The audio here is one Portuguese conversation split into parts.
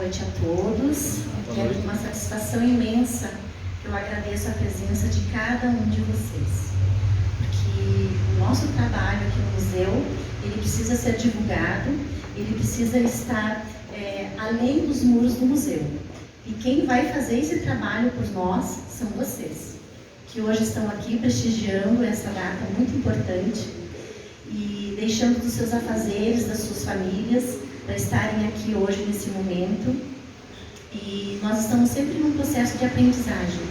noite a todos. É uma satisfação imensa que eu agradeço a presença de cada um de vocês. Porque o nosso trabalho aqui no museu, ele precisa ser divulgado, ele precisa estar além dos muros do museu. E quem vai fazer esse trabalho por nós são vocês, que hoje estão aqui prestigiando essa data muito importante e deixando dos seus afazeres, das suas famílias, para estarem aqui hoje nesse momento. E nós estamos sempre num processo de aprendizagem.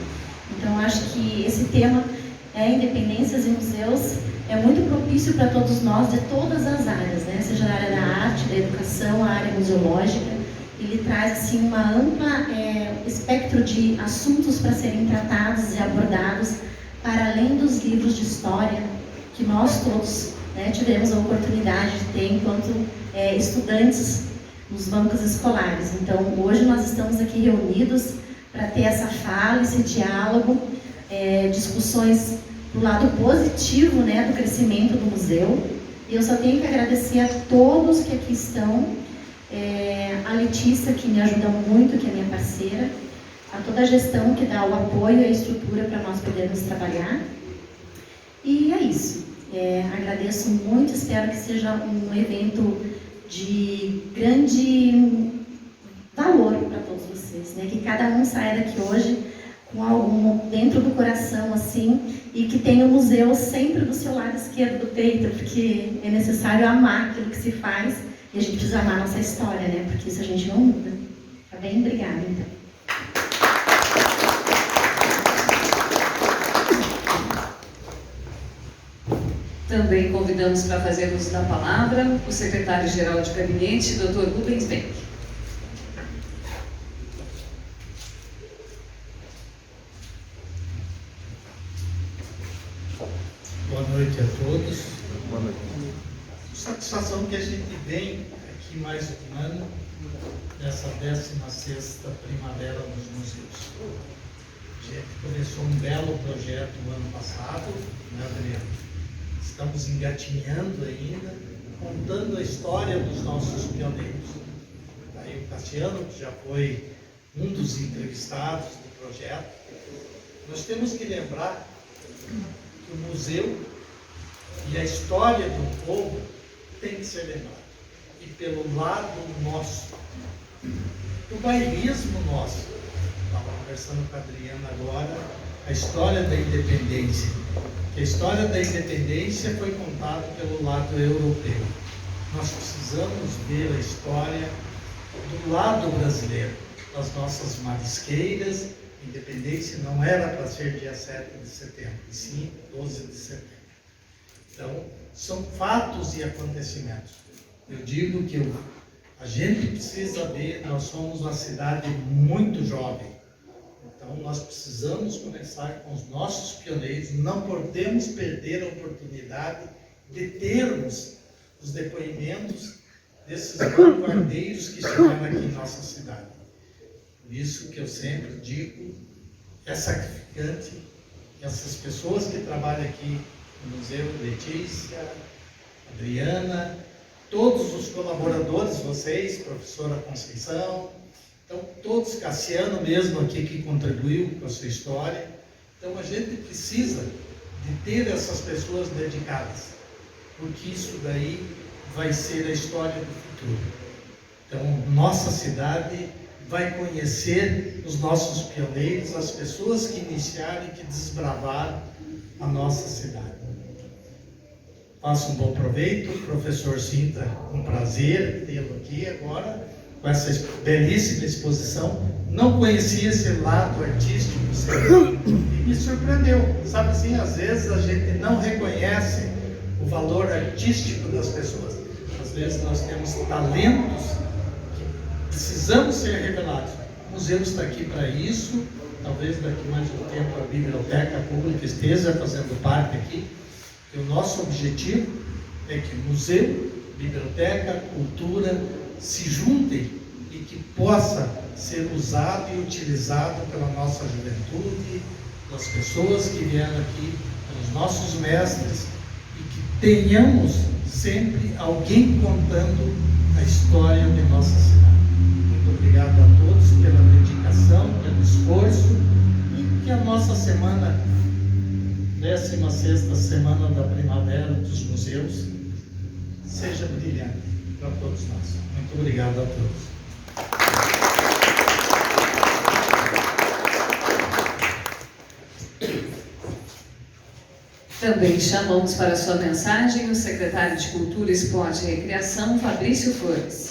Então, acho que esse tema, Independências e Museus, é muito propício para todos nós, de todas as áreas, né? Seja na área da arte, da educação, a área museológica. Ele traz assim, uma ampla espectro de assuntos para serem tratados e abordados, para além dos livros de história que nós todos tivemos a oportunidade de ter enquanto estudantes nos bancos escolares. Então, hoje nós estamos aqui reunidos para ter essa fala, esse diálogo, discussões do lado positivo, do crescimento do museu. E eu só tenho que agradecer a todos que aqui estão, a Letícia, que me ajuda muito, que é minha parceira, a toda a gestão que dá o apoio e a estrutura para nós podermos trabalhar. E é isso. Agradeço muito, espero que seja um evento de grande valor para todos vocês, que cada um saia daqui hoje com algo dentro do coração, assim, e que tenha o museu sempre do seu lado esquerdo do peito, porque é necessário amar aquilo que se faz e a gente precisa amar a nossa história, porque isso a gente não muda. Tá bem? Obrigada, então. Também convidamos para fazer uso da palavra o secretário-geral de gabinete, Dr. Rubens Beck. Boa noite a todos. Boa noite. Satisfação que a gente vem aqui mais um ano, nessa 16ª Primavera dos Museus. A gente começou um belo projeto no ano passado, Adriano? Estamos engatinhando ainda, contando a história dos nossos pioneiros. Aí o Cassiano, que já foi um dos entrevistados do projeto. Nós temos que lembrar que o museu e a história do povo tem que ser lembrado. E pelo lado nosso, do bailismo nosso. Estava conversando com a Adriana agora, a história da independência. A história da independência foi contada pelo lado europeu. Nós precisamos ver a história do lado brasileiro, das nossas marisqueiras. A independência não era para ser dia 7 de setembro, e sim 12 de setembro. Então, são fatos e acontecimentos. Eu digo que a gente precisa ver, nós somos uma cidade muito jovem. Então, nós precisamos começar com os nossos pioneiros, não podemos perder a oportunidade de termos os depoimentos desses vanguardeiros que estiveram aqui em nossa cidade. Por isso que eu sempre digo, é sacrificante, essas pessoas que trabalham aqui no museu, Letícia, Adriana, todos os colaboradores, vocês, professora Conceição, então todos, Cassiano mesmo aqui que contribuiu com a sua história. Então a gente precisa de ter essas pessoas dedicadas, porque isso daí vai ser a história do futuro. Então nossa cidade vai conhecer os nossos pioneiros, as pessoas que iniciaram e que desbravaram a nossa cidade. Faça um bom proveito, professor Sintra, um prazer tê-lo aqui agora, com essa belíssima exposição. Não conhecia esse lado artístico seu e me surpreendeu. Sabe assim, às vezes a gente não reconhece o valor artístico das pessoas. Às vezes nós temos talentos que precisamos ser revelados. O museu está aqui para isso. Talvez daqui mais um tempo a biblioteca pública esteja fazendo parte aqui. E o nosso objetivo é que museu, biblioteca, cultura se juntem e que possa ser usado e utilizado pela nossa juventude, pelas pessoas que vieram aqui, pelos nossos mestres, e que tenhamos sempre alguém contando a história de nossa cidade. Muito obrigado a esforço e que a nossa semana, 16ª Semana da Primavera dos Museus, seja brilhante para todos nós. Muito obrigado a todos. Também chamamos para sua mensagem o secretário de Cultura, Esporte e Recreação, Fabrício Flores.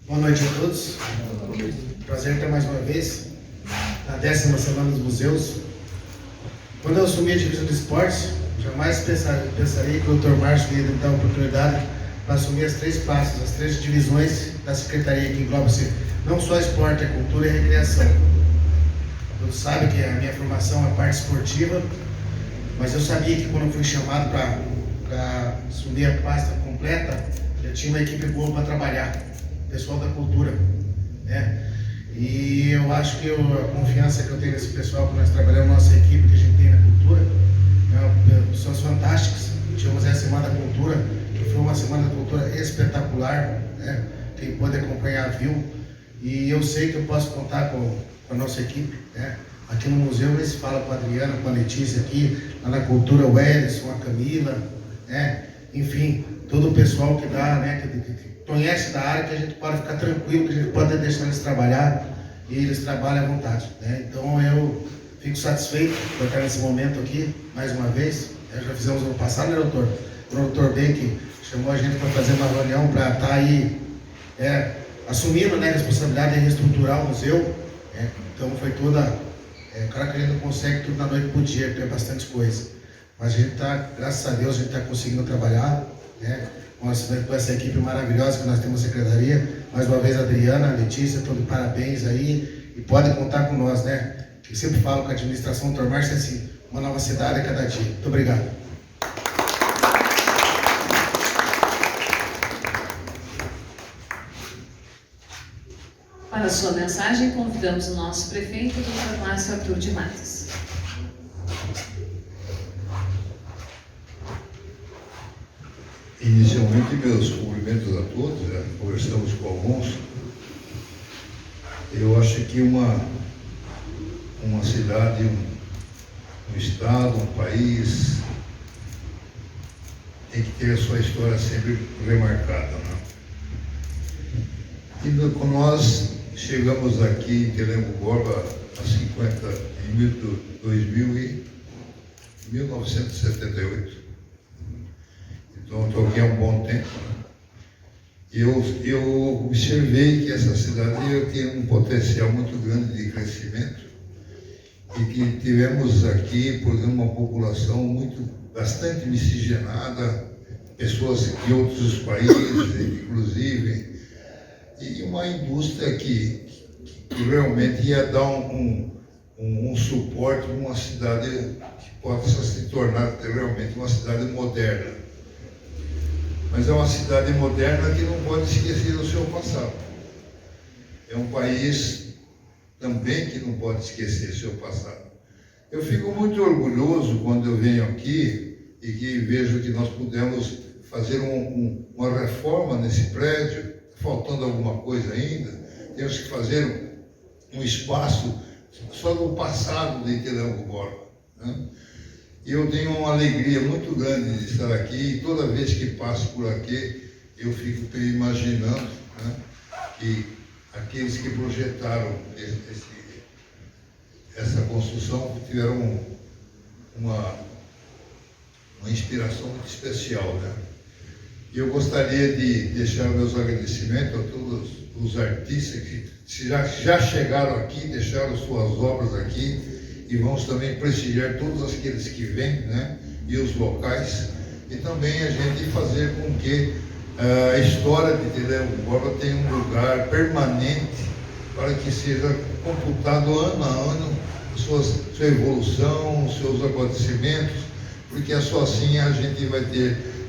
Boa noite a todos. Prazer estar mais uma vez na 10ª Semana dos Museus. Quando eu assumi a divisão do esporte, jamais pensaria que o Dr. Márcio ia me dar a oportunidade para assumir as 3 pastas, as 3 divisões da Secretaria, que engloba-se não só esporte, a cultura e a recreação. Todos sabem que a minha formação é a parte esportiva, mas eu sabia que quando eu fui chamado para assumir a pasta completa, eu tinha uma equipe boa para trabalhar, o pessoal da cultura, né? E eu acho que a confiança que eu tenho nesse pessoal, que nós trabalhamos, nossa equipe que a gente tem na cultura, pessoas fantásticas. Tivemos essa Semana da Cultura, que foi uma Semana da Cultura espetacular, né? Quem pôde acompanhar viu, e eu sei que eu posso contar com a nossa equipe, né? Aqui no museu eles falam com a Adriana, com a Letícia aqui, lá na cultura o Ellison, a Camila, né? Enfim, todo o pessoal que dá, né? Que conhece da área, que a gente pode ficar tranquilo, que a gente pode deixar eles trabalhar e eles trabalham à vontade, né? Então eu fico satisfeito por estar nesse momento aqui, mais uma vez. Já fizemos no passado, né, doutor? O doutor Ben que chamou a gente para fazer uma reunião para estar aí assumindo, né, a responsabilidade de reestruturar o museu. Então foi toda, claro que a gente não consegue tudo da noite para o dia, porque é bastante coisa, mas a gente está, graças a Deus, a gente está conseguindo trabalhar, né, com essa equipe maravilhosa que nós temos na secretaria. Mais uma vez, a Adriana, a Letícia, todos parabéns aí, e podem contar com nós, né, que sempre falo com a administração do Dr. Márcio, assim, uma nova cidade a cada dia. Muito obrigado. Para a sua mensagem, convidamos o nosso prefeito, Dr. Márcio Arthur de Matos. Inicialmente, meus cumprimentos a todos, já conversamos com alguns. Eu acho que uma cidade, um estado, um país tem que ter a sua história sempre remarcada, né? E nós chegamos aqui em Telembo Borba em 1978. Então, estou aqui há um bom tempo, né? Eu observei que essa cidade tinha um potencial muito grande de crescimento e que tivemos aqui, por exemplo, uma população bastante miscigenada, pessoas de outros países, inclusive, e uma indústria que realmente ia dar um suporte para uma cidade que possa se tornar realmente uma cidade moderna. Mas é uma cidade moderna que não pode esquecer o seu passado. É um país também que não pode esquecer o seu passado. Eu fico muito orgulhoso quando eu venho aqui e que vejo que nós pudemos fazer uma reforma nesse prédio, faltando alguma coisa ainda. Temos que fazer um espaço só do passado de Telembo Borba, né? E eu tenho uma alegria muito grande de estar aqui, e toda vez que passo por aqui, eu fico imaginando, né, que aqueles que projetaram essa construção tiveram uma inspiração muito especial, né? E eu gostaria de deixar meus agradecimentos a todos os artistas que já chegaram aqui, deixaram suas obras aqui, e vamos também prestigiar todos aqueles que vêm, né, e os locais, e também a gente fazer com que a história de Telembo Borba tenha um lugar permanente para que seja computado ano a ano sua evolução, seus acontecimentos, porque é só assim a gente vai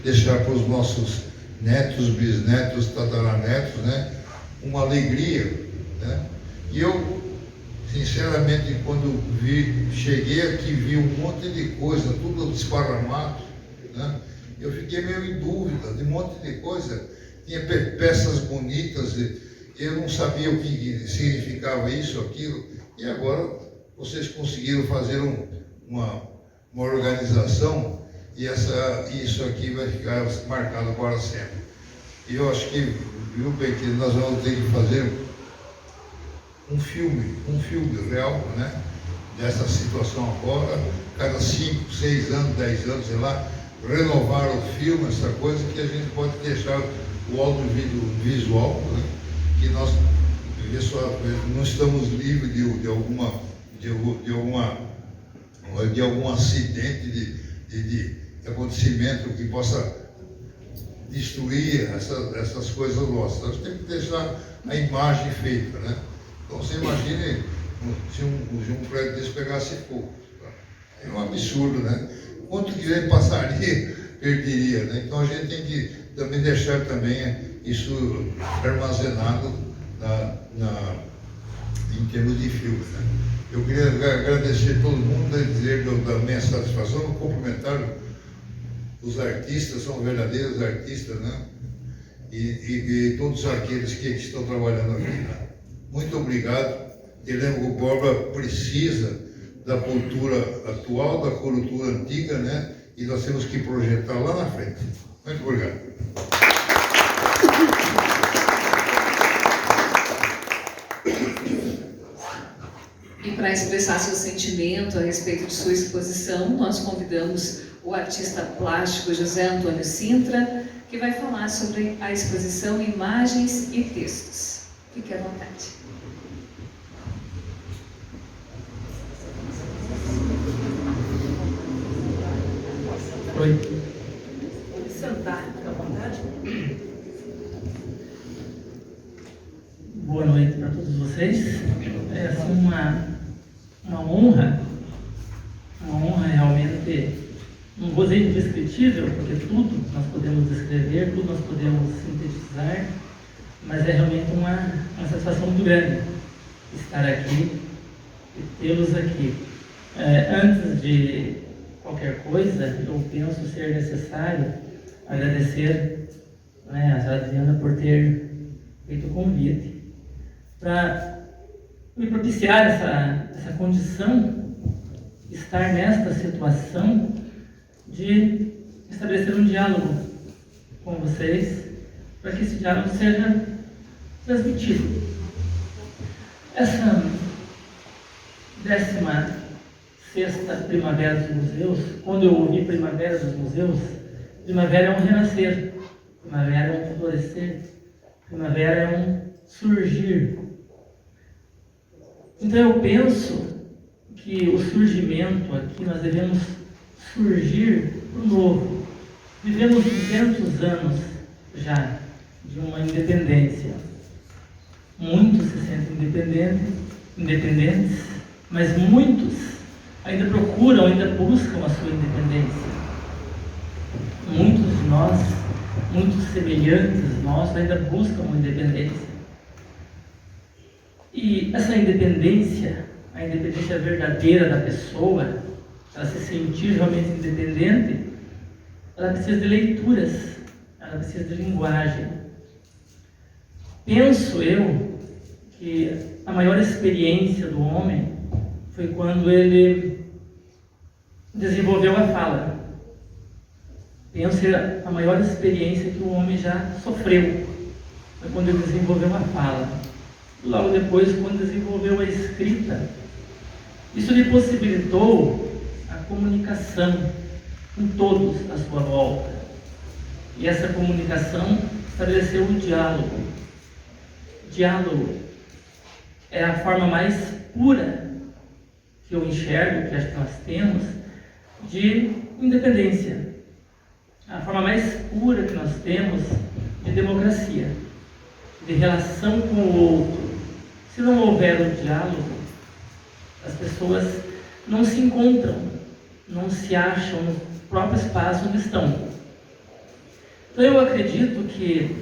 deixar para os nossos netos, bisnetos, tataranetos, né, uma alegria, né? E eu, sinceramente, quando cheguei aqui, vi um monte de coisa, tudo desparramado, né? Eu fiquei meio em dúvida de um monte de coisa. Tinha peças bonitas eu não sabia o que significava isso, aquilo, e agora vocês conseguiram fazer uma organização e isso aqui vai ficar marcado para sempre. E eu acho que, viu, bem, que nós vamos ter que fazer um filme real, né, dessa situação agora, cada 5, 6 anos, 10 anos, sei lá, renovar o filme, essa coisa que a gente pode deixar o audiovisual, né, que nós não estamos livres de algum acidente, de acontecimento que possa destruir essas coisas nossas. Nós temos que deixar a imagem feita, né? Então você imagine se um prédio desse pegasse fogo. Tá? É um absurdo, né? Quanto que ele passaria, perderia, né? Então a gente tem que também deixar também isso armazenado em termos de filme, né? Eu queria agradecer a todo mundo, dizer da minha satisfação, cumprimentar os artistas, são verdadeiros artistas, né? E todos aqueles que estão trabalhando aqui, né? Muito obrigado. Heleno Borba precisa da cultura atual, da cultura antiga, né? E nós temos que projetar lá na frente. Muito obrigado. E para expressar seu sentimento a respeito de sua exposição, nós convidamos o artista plástico José Antônio Sintra, que vai falar sobre a exposição Imagens e Textos. Fique à vontade. Oi. Pode sentar, fica à vontade. Boa noite para todos vocês. É assim, uma honra realmente, não vou dizer indescritível, porque tudo nós podemos descrever, tudo nós podemos sintetizar, mas é realmente uma satisfação muito grande estar aqui e tê-los aqui. Antes de qualquer coisa, eu penso ser necessário agradecer, né, a Adriana por ter feito o convite para me propiciar essa condição, estar nesta situação de estabelecer um diálogo com vocês, para que esse diálogo seja transmitido. Essa 16ª Primavera dos Museus, quando eu ouvi Primavera dos Museus, primavera é um renascer, primavera é um florescer, primavera é um surgir. Então eu penso que o surgimento aqui, nós devemos surgir para o novo. Vivemos 200 anos já de uma independência. Muitos se sentem independentes, mas muitos ainda procuram, ainda buscam a sua independência. Muitos de nós, muitos semelhantes nós, ainda buscam a independência. E essa independência, a independência verdadeira da pessoa, ela se sentir realmente independente, ela precisa de leituras, ela precisa de linguagem. Penso eu que a maior experiência do homem foi quando ele desenvolveu a fala. Penso que a maior experiência que o homem já sofreu foi quando ele desenvolveu a fala. Logo depois, quando desenvolveu a escrita, isso lhe possibilitou a comunicação com todos à sua volta. E essa comunicação estabeleceu um diálogo. Diálogo é a forma mais pura que eu enxergo, que acho que nós temos, de independência. A forma mais pura que nós temos de democracia, de relação com o outro. Se não houver um diálogo, as pessoas não se encontram, não se acham no próprio espaço onde estão. Então eu acredito que,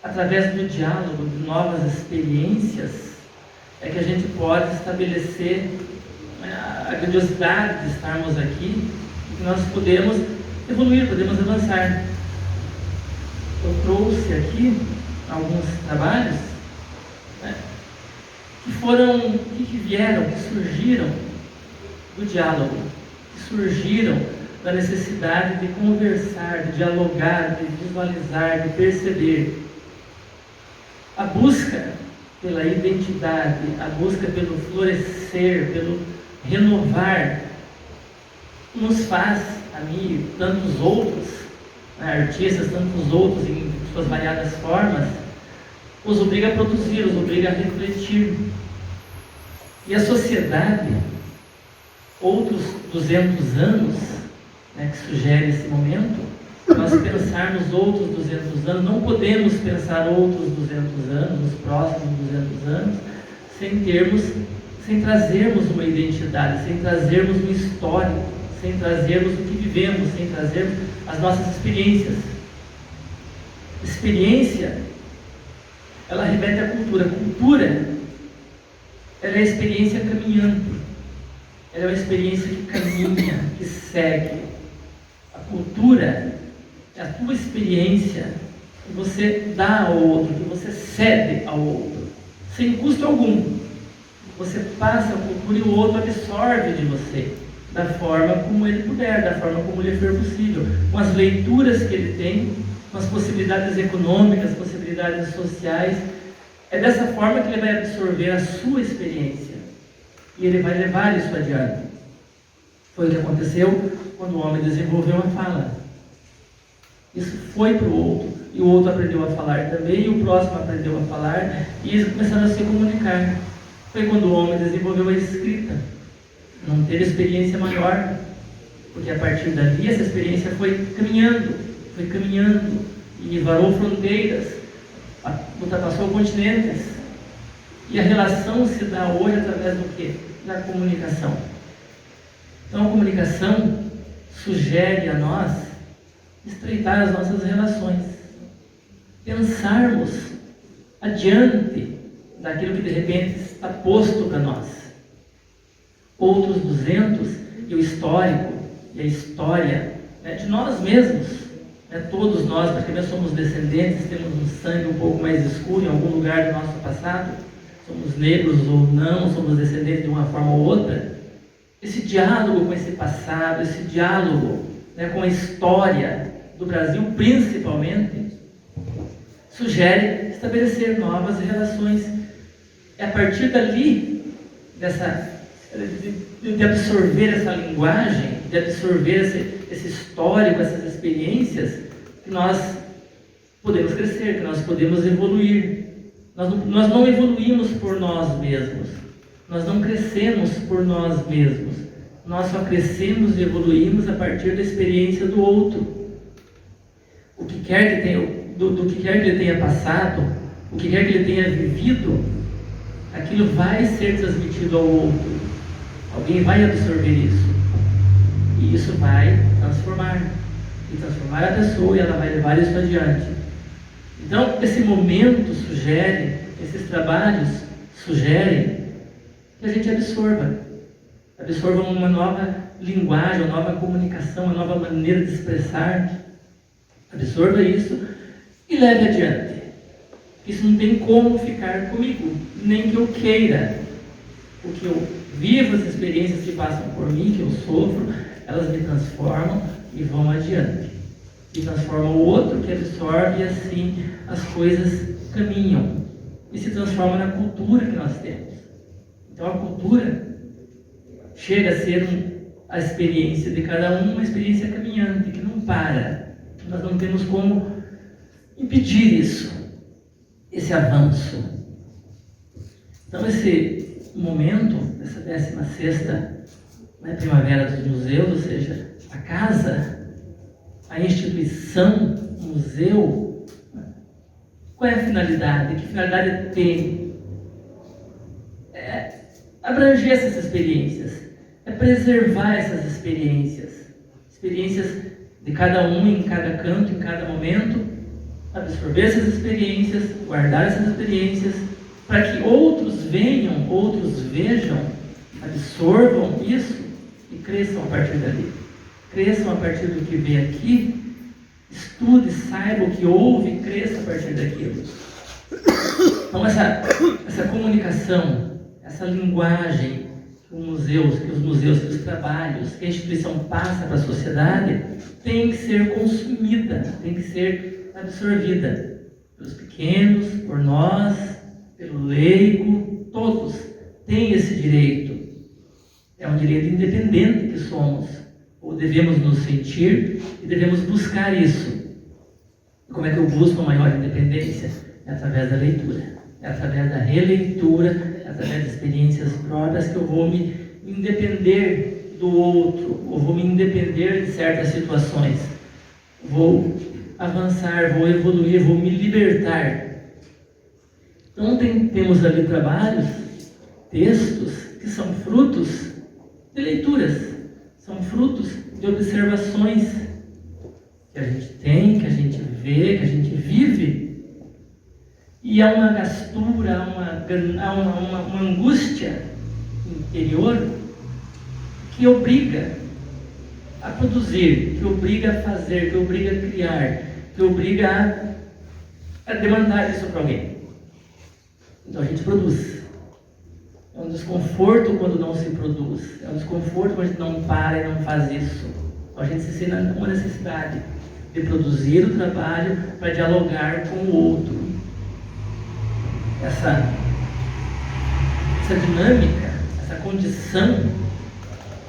através do diálogo, de novas experiências, é que a gente pode estabelecer a grandiosidade de estarmos aqui, e que nós podemos evoluir, podemos avançar. Eu trouxe aqui alguns trabalhos, né, que vieram, que surgiram do diálogo, que surgiram da necessidade de conversar, de dialogar, de visualizar, de perceber. A busca pela identidade, a busca pelo florescer, pelo renovar, nos faz, a mim e tantos outros, né, artistas, tantos outros em suas variadas formas, os obriga a produzir, os obriga a refletir. E a sociedade, outros 200 anos, né, que sugere esse momento, nós pensarmos outros 200 anos, não podemos pensar outros 200 anos, os próximos 200 anos, sem trazermos uma identidade, sem trazermos um histórico, sem trazermos o que vivemos, sem trazermos as nossas experiências. Experiência, ela remete à cultura. Cultura, ela é a experiência caminhante. Ela é uma experiência que caminha, que segue. A cultura é a tua experiência que você dá ao outro, que você cede ao outro, sem custo algum. Você passa a cultura e o outro absorve de você, da forma como ele puder, da forma como lhe for possível, com as leituras que ele tem, com as possibilidades econômicas, possibilidades sociais. É dessa forma que ele vai absorver a sua experiência e ele vai levar isso adiante. Foi o que aconteceu quando o homem desenvolveu a fala. Isso foi para o outro, e o outro aprendeu a falar também, e o próximo aprendeu a falar, e eles começaram a se comunicar. Foi quando o homem desenvolveu a escrita. Não teve experiência maior, porque a partir dali essa experiência foi caminhando, e varou fronteiras, ultrapassou continentes. E a relação se dá hoje através do quê? Da comunicação. Então a comunicação sugere a nós estreitar as nossas relações, pensarmos adiante daquilo que de repente está posto para nós. Outros 200 e o histórico e a história, né, de nós mesmos, né, todos nós, porque nós somos descendentes, temos um sangue um pouco mais escuro em algum lugar do nosso passado, somos negros ou não, somos descendentes de uma forma ou outra. Esse diálogo com esse passado, esse diálogo, né, com a história do Brasil principalmente, sugere estabelecer novas relações. É a partir dali, de absorver essa linguagem, de absorver esse histórico, essas experiências, que nós podemos crescer, que nós podemos evoluir. Nós não evoluímos por nós mesmos, nós não crescemos por nós mesmos, nós só crescemos e evoluímos a partir da experiência do outro. O que quer que tenha, do que quer que ele tenha passado, o que quer que ele tenha vivido, aquilo vai ser transmitido ao outro. Alguém vai absorver isso. E isso vai transformar. E transformar a pessoa, e ela vai levar isso adiante. Então, esse momento sugere, esses trabalhos sugerem que a gente absorva uma nova linguagem, uma nova comunicação, uma nova maneira de expressar. Absorva isso e leve adiante. Isso não tem como ficar comigo, nem que eu queira. O que eu vivo, as experiências que passam por mim, que eu sofro, elas me transformam e vão adiante. E transformam o outro, que absorve, e assim as coisas caminham. E se transforma na cultura que nós temos. Então a cultura chega a ser a experiência de cada um, uma experiência caminhante, que não para. Nós não temos como impedir isso, esse avanço. Então esse momento, essa 16ª, né, Primavera dos Museus, ou seja, a casa, a instituição, o museu, qual é a finalidade? Que finalidade tem? É abranger essas experiências, é preservar essas experiências de cada um, em cada canto, em cada momento, absorver essas experiências, guardar essas experiências, para que outros venham, outros vejam, absorvam isso e cresçam a partir dali. Cresçam a partir do que vê aqui, estude, saiba o que ouve e cresça a partir daquilo. Então, essa comunicação, essa linguagem que os museus, que os trabalhos, que a instituição passa para a sociedade, tem que ser consumida, tem que ser absorvida pelos pequenos, por nós, pelo leigo, todos têm esse direito. É um direito independente que somos, ou devemos nos sentir e devemos buscar isso. E como é que eu busco a maior independência? É através da leitura, é através da releitura, é através de experiências próprias que eu vou me independer do outro, ou vou me independer de certas situações, vou avançar, vou evoluir, vou me libertar. Então temos ali trabalhos, textos que são frutos de leituras, são frutos de observações que a gente tem, que a gente vê, que a gente vive. E há uma gastura, há uma angústia interior que obriga a produzir, que obriga a fazer, que obriga a criar, que obriga a demandar isso para alguém. Então a gente produz. É um desconforto quando não se produz. É um desconforto quando a gente não para e não faz isso. Então a gente se sente com a necessidade de produzir o trabalho para dialogar com o outro. Essa dinâmica, essa condição,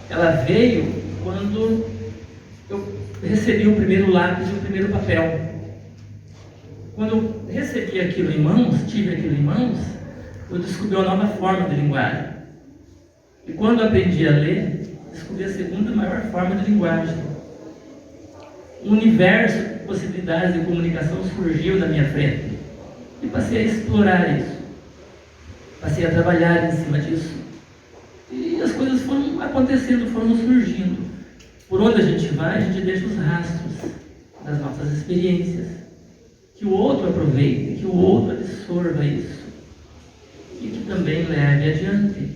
ela veio quando eu recebi o primeiro lápis e o primeiro papel. Quando eu recebi aquilo em mãos, tive aquilo em mãos, eu descobri uma nova forma de linguagem. E quando eu aprendi a ler, descobri a segunda maior forma de linguagem. Um universo de possibilidades de comunicação surgiu na minha frente. E passei a explorar isso. Passei a trabalhar em cima disso. E as coisas foram acontecendo, foram surgindo. Por onde a gente vai, a gente deixa os rastros das nossas experiências. Que o outro aproveite, que o outro absorva isso. E que também leve adiante,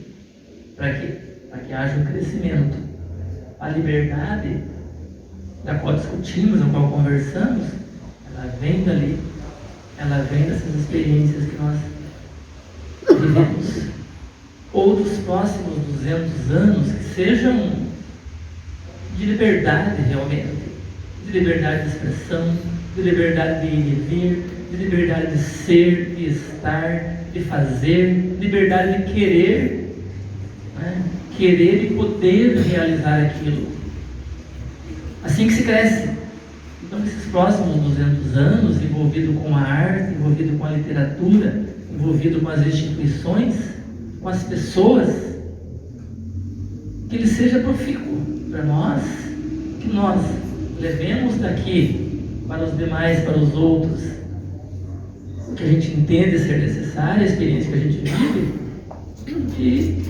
para que haja um crescimento. A liberdade da qual discutimos, da qual conversamos, ela vem dali, ela vem dessas experiências que nós vivemos. Ou dos próximos 200 anos, que sejam de liberdade realmente, de liberdade de expressão, de liberdade de ir e vir, de liberdade de ser, de estar, de fazer, liberdade de querer, né? Querer e poder realizar aquilo. Assim que se cresce. Então, esses próximos 200 anos, envolvido com a arte, envolvido com a literatura, envolvido com as instituições, com as pessoas, que ele seja profícuo para nós, que nós levemos daqui para os demais, para os outros, o que a gente entende ser necessário, a experiência que a gente vive, e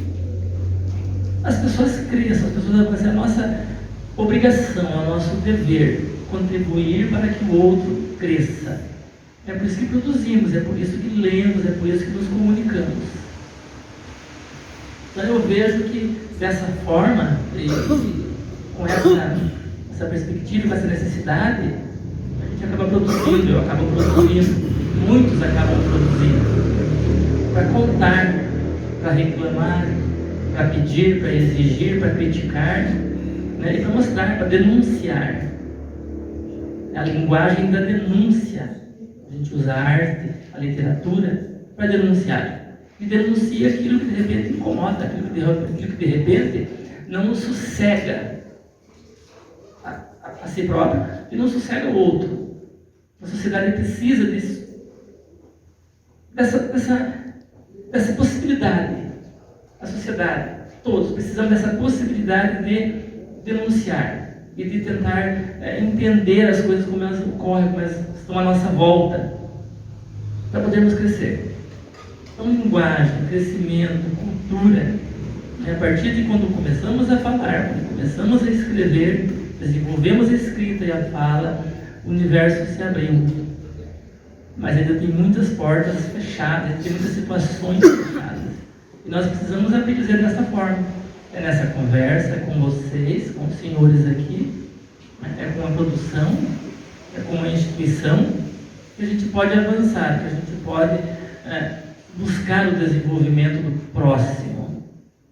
as pessoas cresçam, as pessoas vão ser a nossa obrigação, é o nosso dever, contribuir para que o outro cresça. É por isso que produzimos, é por isso que lemos, é por isso que nos comunicamos. Então eu vejo que dessa forma, e com essa perspectiva, com essa necessidade, a gente acaba produzindo, eu acabo produzindo, muitos acabam produzindo, para contar, para reclamar, para pedir, para exigir, para criticar, né? E para mostrar, para denunciar. É a linguagem da denúncia. A gente usa a arte, a literatura, para denunciar. E denuncia aquilo que de repente incomoda, aquilo que de repente não sossega a si próprio e não sossega o outro. A sociedade precisa disso, dessa possibilidade. A sociedade, todos precisamos dessa possibilidade de denunciar e de tentar entender as coisas como elas ocorrem, como elas estão à nossa volta, para podermos crescer. Então, linguagem, crescimento, cultura, a partir de quando começamos a falar, quando começamos a escrever, desenvolvemos a escrita e a fala, o universo se abriu. Mas ainda tem muitas portas fechadas, tem muitas situações fechadas. E nós precisamos abrir dessa forma. É nessa conversa, é com vocês, com os senhores aqui, é com a produção, é com a instituição, que a gente pode avançar, que a gente pode buscar o desenvolvimento do próximo.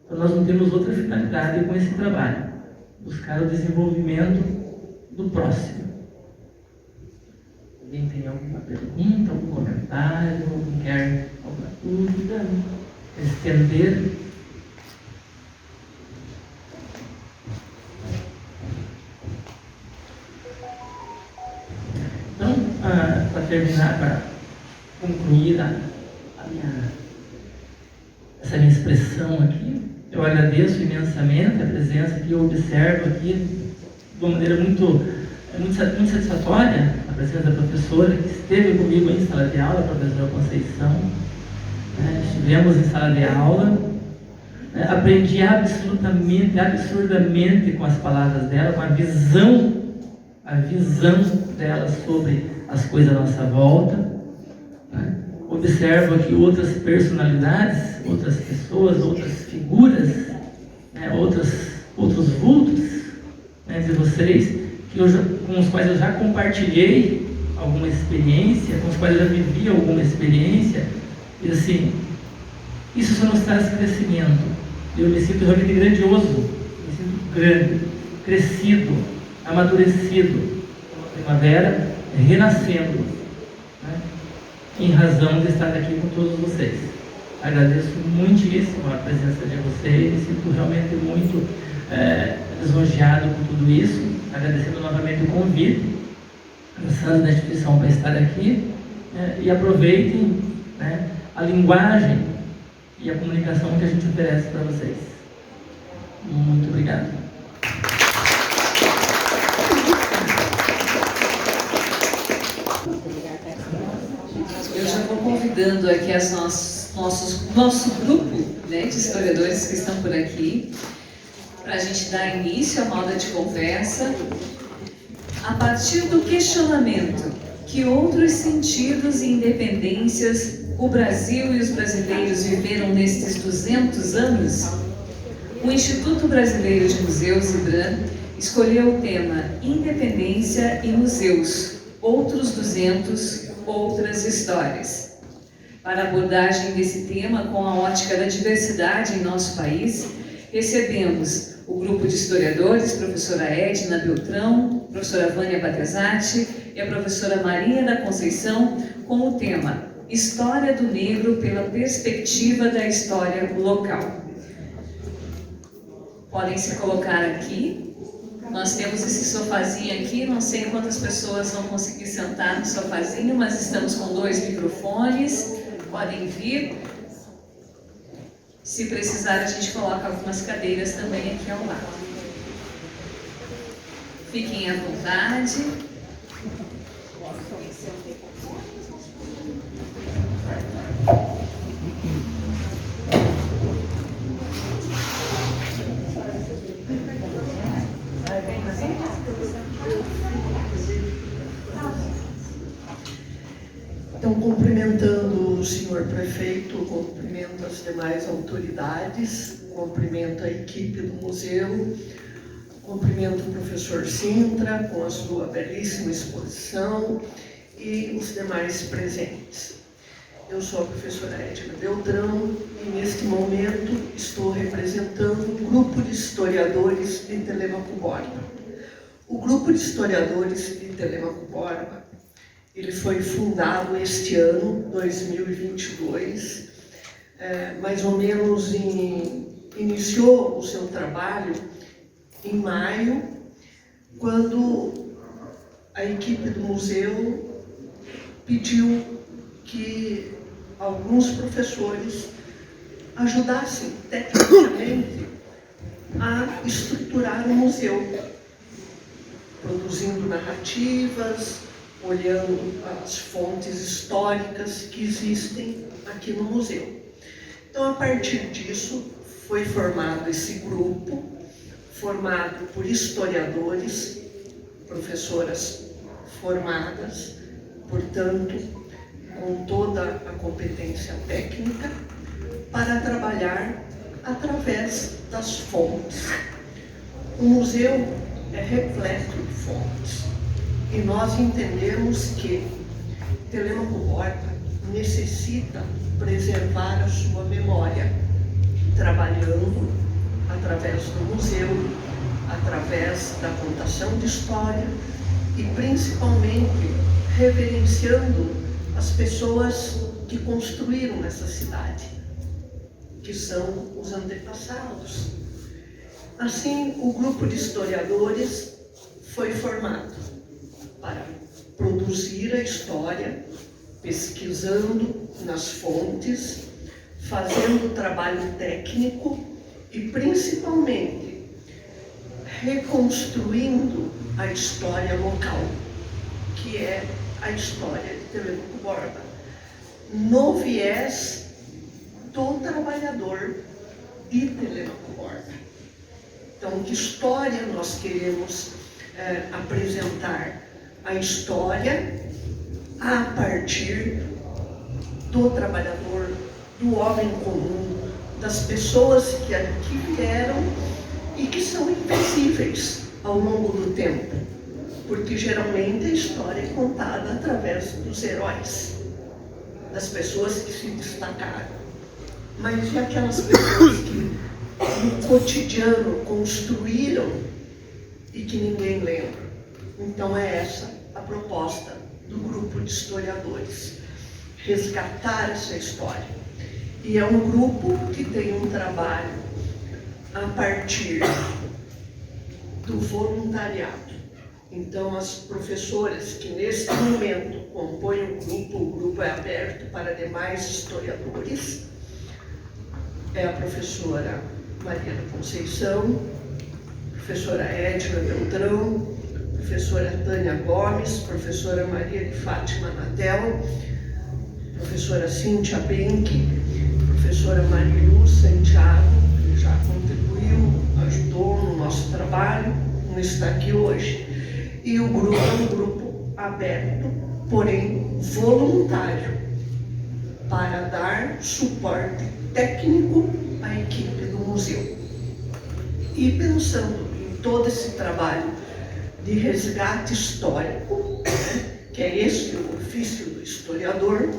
Então, nós não temos outra finalidade com esse trabalho, buscar o desenvolvimento do próximo. Alguém tem alguma pergunta, algum comentário, alguém quer alguma dúvida, quer estender? Então, para terminar, para concluir essa minha expressão aqui, eu agradeço imensamente a presença que eu observo aqui de uma maneira muito satisfatória, a presença da professora que esteve comigo em sala de aula, a professora Conceição. Estivemos em sala de aula, aprendi absurdamente com as palavras dela, com a visão dela sobre as coisas à nossa volta. Observo aqui outras personalidades, outras pessoas, outras figuras, outros vultos de vocês, com os quais eu já compartilhei alguma experiência, com os quais eu já vivi alguma experiência, e assim, isso só nos traz crescimento. Eu me sinto realmente grandioso, me sinto grande, crescido, amadurecido, uma primavera renascendo, em razão de estar aqui com todos vocês. Agradeço muitíssimo a presença de vocês, me sinto realmente muito lisonjeado por tudo isso, agradecendo novamente o convite, agradecendo a instituição para estar aqui, e aproveitem a linguagem e a comunicação que a gente oferece para vocês. Muito obrigado. Eu já vou convidando aqui nosso grupo de historiadores que estão por aqui, para a gente dar início à roda de conversa, a partir do questionamento: que outros sentidos e independências o Brasil e os brasileiros viveram nestes 200 anos? O Instituto Brasileiro de Museus, IBRAM, escolheu o tema Independência e Museus, outros 200, outras histórias. Para a abordagem desse tema com a ótica da diversidade em nosso país, recebemos o grupo de historiadores, professora Edna Beltrão, professora Vânia Batesati e a professora Maria da Conceição, com o tema História do Negro pela perspectiva da história local. Podem se colocar aqui. Nós temos esse sofazinho aqui, não sei quantas pessoas vão conseguir sentar no sofazinho, mas estamos com 2 microfones, podem vir. Se precisar, a gente coloca algumas cadeiras também aqui ao lado. Fiquem à vontade. Então, cumprimentando o senhor prefeito, cumprimento as demais autoridades, cumprimento a equipe do museu, cumprimento o professor Sintra com a sua belíssima exposição e os demais presentes. Eu sou a professora Edna Beltrão e, neste momento, estou representando um grupo de historiadores de Telêmaco Borba. O grupo de historiadores de Telêmaco Borba, ele foi fundado este ano, 2022, mais ou menos iniciou o seu trabalho em maio, quando a equipe do museu pediu que alguns professores ajudassem tecnicamente a estruturar o museu, produzindo narrativas, olhando as fontes históricas que existem aqui no museu. Então, a partir disso, foi formado esse grupo, formado por historiadores, professoras formadas, portanto, com toda a competência técnica, para trabalhar através das fontes. O museu é repleto de fontes. E nós entendemos que Telêmaco Borba necessita preservar a sua memória, trabalhando através do museu, através da contação de história e principalmente reverenciando as pessoas que construíram essa cidade, que são os antepassados. Assim, o grupo de historiadores foi formado para produzir a história, pesquisando nas fontes, fazendo trabalho técnico e principalmente reconstruindo a história local, que é a história de Telêmaco Borba, no viés do trabalhador de Telêmaco Borba. Então, que história nós queremos apresentar? A história a partir do trabalhador, do homem comum, das pessoas que aqui vieram e que são invisíveis ao longo do tempo, porque geralmente a história é contada através dos heróis, das pessoas que se destacaram. Mas e aquelas pessoas que no cotidiano construíram e que ninguém lembra? Então é essa a proposta do grupo de historiadores, resgatar essa história. E é um grupo que tem um trabalho a partir do voluntariado. Então as professoras que neste momento compõem o grupo é aberto para demais historiadores, é a professora Maria da Conceição, professora Edna Beltrão, professora Tânia Gomes, professora Maria de Fátima Natel, professora Cíntia Benck, professora Marilu Santiago, que já contribuiu, ajudou no nosso trabalho, não está aqui hoje. E o grupo é um grupo aberto, porém voluntário, para dar suporte técnico à equipe do museu. E pensando em todo esse trabalho de resgate histórico, que é esse o ofício do historiador,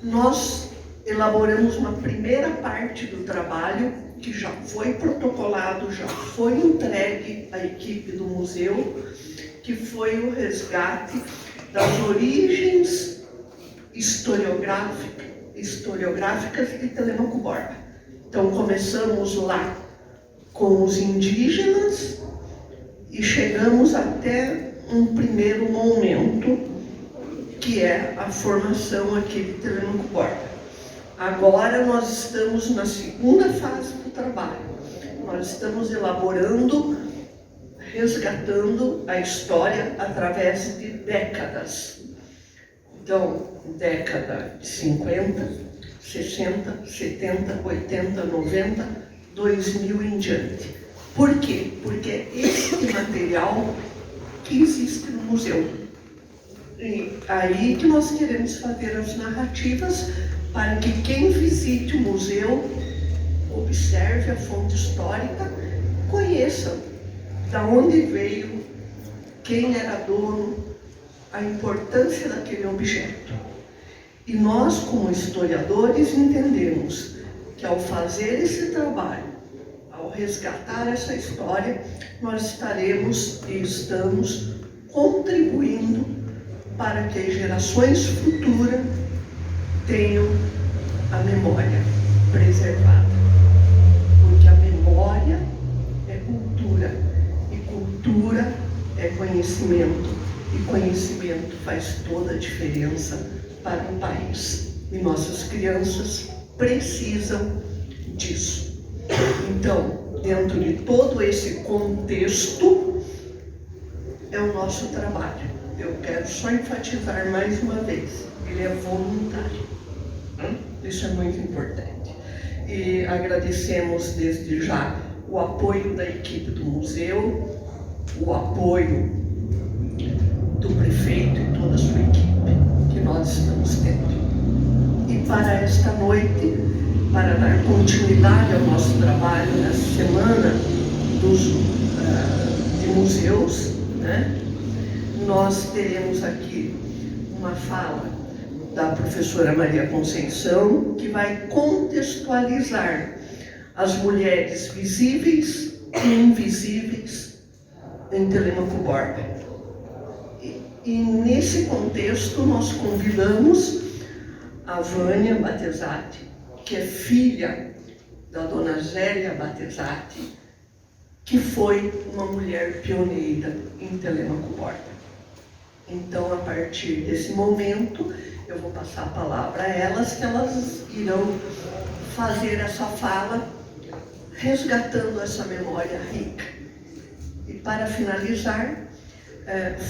nós elaboramos uma primeira parte do trabalho que já foi protocolado, já foi entregue à equipe do museu, que foi o resgate das origens historiográficas de Telêmaco Borba. Então começamos lá com os indígenas e chegamos até um primeiro momento, que é a formação aqui de Telêmaco Borba. Agora nós estamos na segunda fase do trabalho. Nós estamos elaborando, resgatando a história através de décadas. Então, década de 50, 60, 70, 80, 90, 2000 em diante. Por quê? Porque é este material que existe no museu. E aí que nós queremos fazer as narrativas para que quem visite o museu observe a fonte histórica, conheça de onde veio, quem era dono, a importância daquele objeto. E nós, como historiadores, entendemos que ao fazer esse trabalho, ao resgatar essa história, nós estaremos e estamos contribuindo para que as gerações futuras tenham a memória preservada. Porque a memória é cultura, e cultura é conhecimento, e conhecimento faz toda a diferença para um país. E nossas crianças precisam disso. Então, dentro de todo esse contexto, é o nosso trabalho. Eu quero só enfatizar mais uma vez, ele é voluntário. Isso é muito importante. E agradecemos desde já o apoio da equipe do museu, o apoio do prefeito e toda a sua equipe que nós estamos tendo. E para esta noite, para dar continuidade ao nosso trabalho nessa semana de museus, né? Nós teremos aqui uma fala da professora Maria Conceição, que vai contextualizar as mulheres visíveis e invisíveis em Telêmaco Borba. E nesse contexto nós convidamos a Vânia Batezati, que é filha da dona Zélia Batezati, que foi uma mulher pioneira em Telêmaco Borba. Então, a partir desse momento, eu vou passar a palavra a elas, que elas irão fazer essa fala, resgatando essa memória rica. E para finalizar,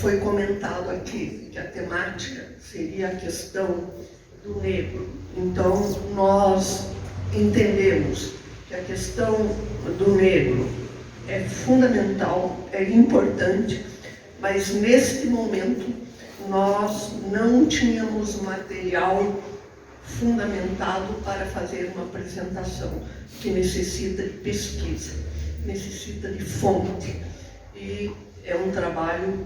foi comentado aqui que a temática seria a questão do negro. Então, nós entendemos que a questão do negro é fundamental, é importante, mas neste momento nós não tínhamos material fundamentado para fazer uma apresentação que necessita de pesquisa, necessita de fonte. E é um trabalho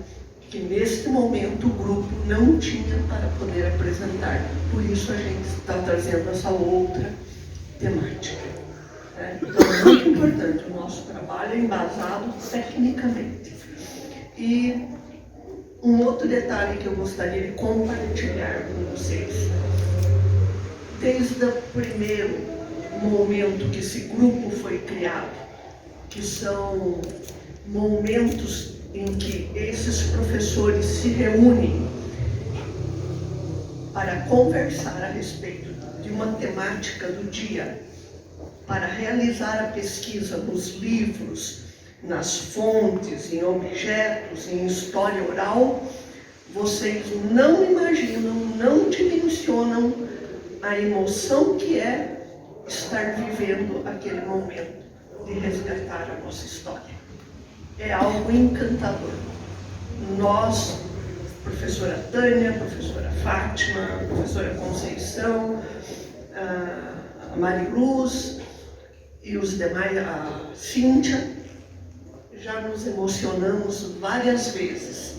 que neste momento o grupo não tinha para poder apresentar. Por isso a gente está trazendo essa outra temática. Então é muito importante, o nosso trabalho é embasado tecnicamente. E um outro detalhe que eu gostaria de compartilhar com vocês. Desde o primeiro momento que esse grupo foi criado, que são momentos em que esses professores se reúnem para conversar a respeito de uma temática do dia, para realizar a pesquisa nos livros, nas fontes, em objetos, em história oral, vocês não imaginam, não dimensionam a emoção que é estar vivendo aquele momento de resgatar a nossa história. É algo encantador. Nós, professora Tânia, professora Fátima, professora Conceição, a Mariluz e os demais, a Cíntia, já nos emocionamos várias vezes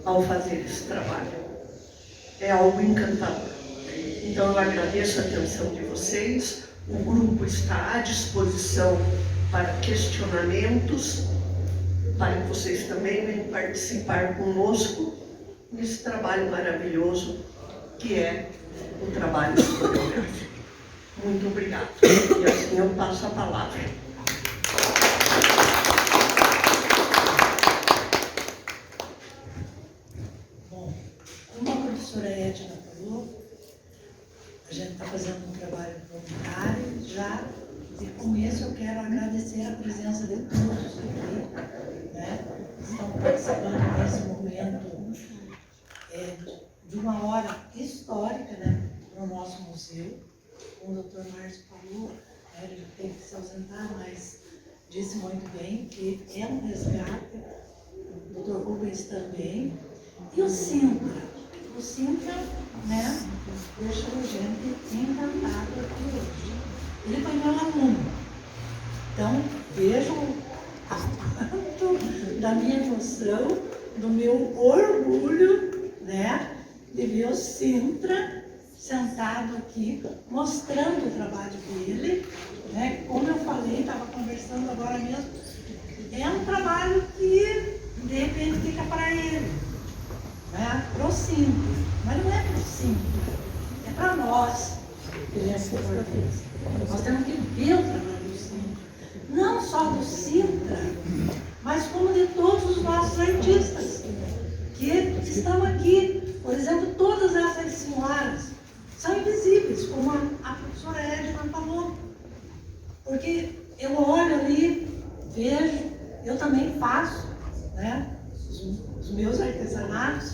ao fazer esse trabalho. É algo encantador. Então eu agradeço a atenção de vocês. O grupo está à disposição para questionamentos, para que vocês também venham participar conosco nesse trabalho maravilhoso que é o trabalho historiográfico. Muito obrigado. E assim eu passo a palavra. Bom, como a professora Edna falou, a gente está fazendo um trabalho voluntário. Já de começo eu quero agradecer a presença de todos aqui, né? Estão participando desse momento de uma hora histórica, né, no nosso museu. Como o Dr. Márcio falou, né, ele teve que se ausentar, mas disse muito bem que é um resgate, o Dr. Rubens também. E o Sintra? O Sintra, né, deixa a gente encantado aqui hoje. Ele foi meu aluno. Então, vejo quanto da minha emoção, do meu orgulho, né, de ver o Sintra sentado aqui, mostrando o trabalho dele, né? Como eu falei, estava conversando agora mesmo, é um trabalho que de repente fica para ele, né? Para o Sintra, mas não é para o Sintra, é para nós, nós temos que ver o trabalho do Sintra, não só do Sintra, mas como de todos os nossos artistas que estão aqui. Por exemplo, todas essas senhoras são invisíveis, como a professora Edna falou. Porque eu olho ali, vejo, eu também faço, né, os meus artesanatos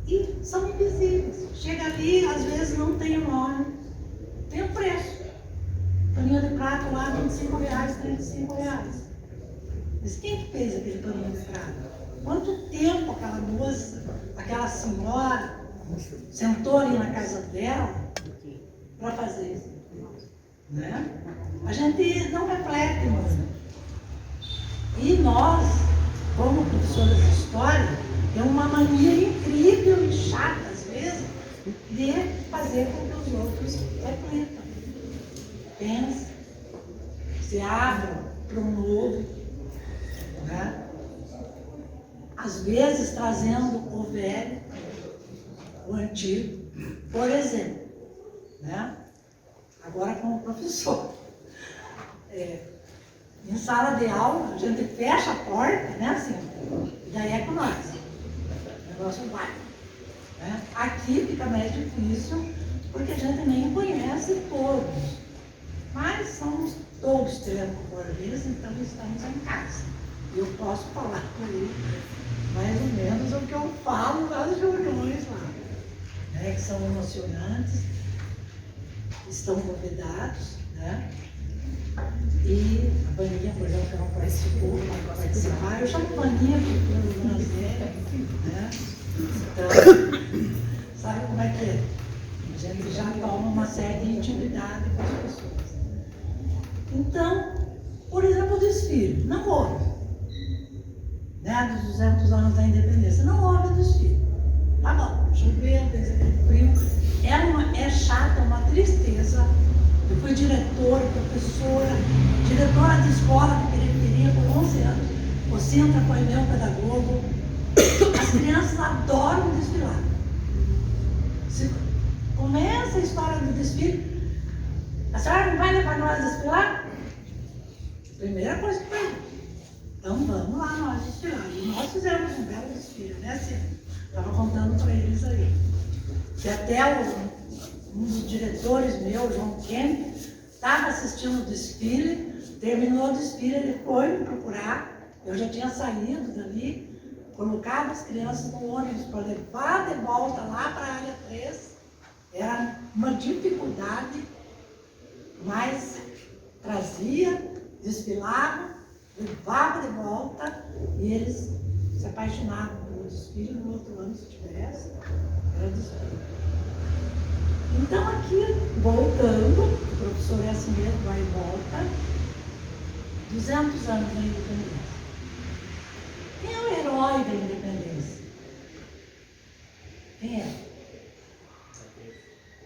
e são invisíveis. Chega ali, às vezes não tem o nome, tem o preço. Paninho de prato lá, R$25, R$35. Mas quem que fez aquele paninho de prato? Quanto tempo aquela moça, aquela senhora, sentou ali na casa dela para fazer isso, né? A gente não reflete muito. E nós, como professores de história, temos uma mania incrível e chata, às vezes, de fazer com que os outros reflitam, pensem, se abram para o novo, né? Às vezes trazendo o velho, o antigo, por exemplo, né? Agora como professor. Em sala de aula, a gente fecha a porta, né, assim, e daí é com nós. O negócio vai. Né? Aqui fica mais difícil, porque a gente nem conhece todos. Mas somos todos teleconformistas, então estamos em casa. E eu posso falar por ele mais ou menos o que eu falo nas reuniões lá, né, que são emocionantes, estão convidados, né? E a Vaninha, por exemplo, que não participou, vai participar. Eu chamo Vaninha porque eu não sei, né? Então, sabe como é que é? A gente já toma uma certa intimidade com as pessoas. Então, por exemplo, o desfile. Não houve, né? Dos 200 anos da independência. Não houve desfile. Tá bom, choveu, fez aquele frio. É chata, uma tristeza. Eu fui diretora, professora, diretora de escola de periferia por 11 anos. O Sintra foi meu pedagogo. As crianças adoram desfilar. Se começa a história do desfile, a senhora não vai levar nós a desfilar? Primeira coisa que foi. Então vamos lá nós desfilar. E nós fizemos um belo desfile, né, Sintra? Estava contando para eles aí. Que até um dos diretores meu, João Kemp, estava assistindo o desfile, terminou o desfile, ele foi me procurar, eu já tinha saído dali, colocava as crianças no ônibus para levar de volta lá para a área 3, era uma dificuldade, mas trazia, desfilava, levava de volta e eles se apaixonavam pelo desfile. No outro ano, se tivesse, era desfile. Então aqui, voltando, o professor é assim mesmo, vai e volta, 200 anos da independência. Quem é o herói da independência? Quem é?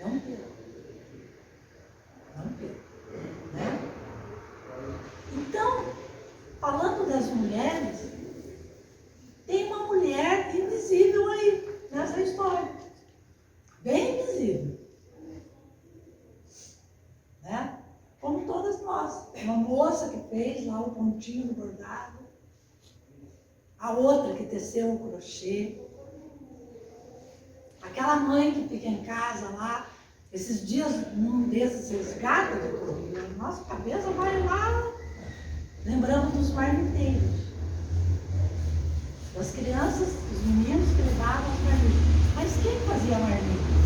Dom Pedro. Dom Pedro, né? Então, falando das mulheres, tem uma mulher invisível aí, nessa história. Bem invisível. Né? Como todas nós. Uma moça que fez lá o pontinho do bordado, a outra que teceu o crochê, aquela mãe que fica em casa lá, esses dias, num desses resgates, a nossa cabeça vai lá, lembrando dos marmiteiros, das crianças, dos meninos que levavam as marmitas. Mas quem fazia marmita?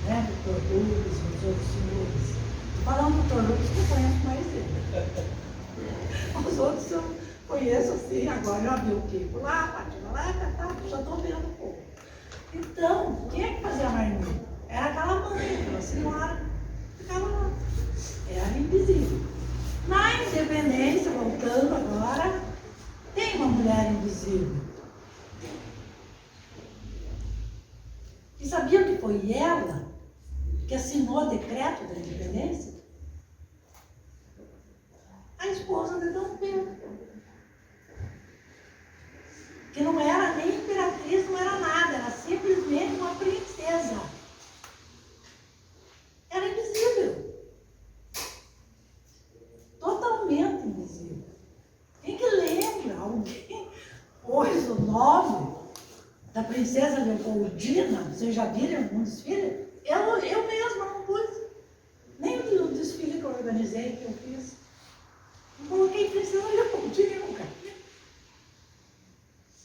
Né? Do Torrubes, os outros senhores. Falando do Torrubes, que eu conheço mais ele. Os outros eu conheço assim, agora eu abri o Kiko lá, a Patina lá, já estou vendo um pouco. Então, quem é que fazia a marmita? Era aquela mãe, aquela senhora, ficava lá. Era invisível. Na independência, voltando agora, tem uma mulher invisível. E sabiam que foi ela que assinou o decreto da independência? A esposa de Dom Pedro. Que não era nem imperatriz, não era nada, era simplesmente uma princesa. Era invisível. Totalmente invisível. Quem que lembra? Alguém pôs o nome da princesa Leopoldina? Vocês já viram algum desfile? Eu mesma não pus. Nem o desfile que eu organizei, que eu fiz. Não coloquei princesa Leopoldina nunca.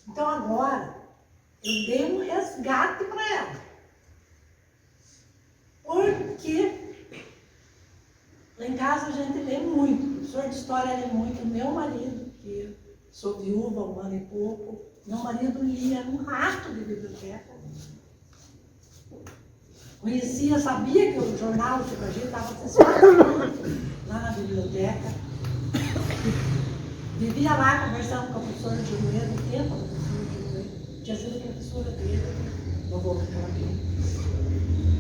Então agora, eu dei um resgate para ela. Porque lá em casa a gente lê muito. O professor de história lê muito. Meu marido, que sou viúva há 1 ano e pouco, meu marido lia um rato de biblioteca. Conhecia, sabia que o jornal que a gente estava assistindo lá na biblioteca. Vivia lá conversando com a professora de Juruê, no tempo, a professora de Juruê. Tinha sido professora dele no voo que ela deu.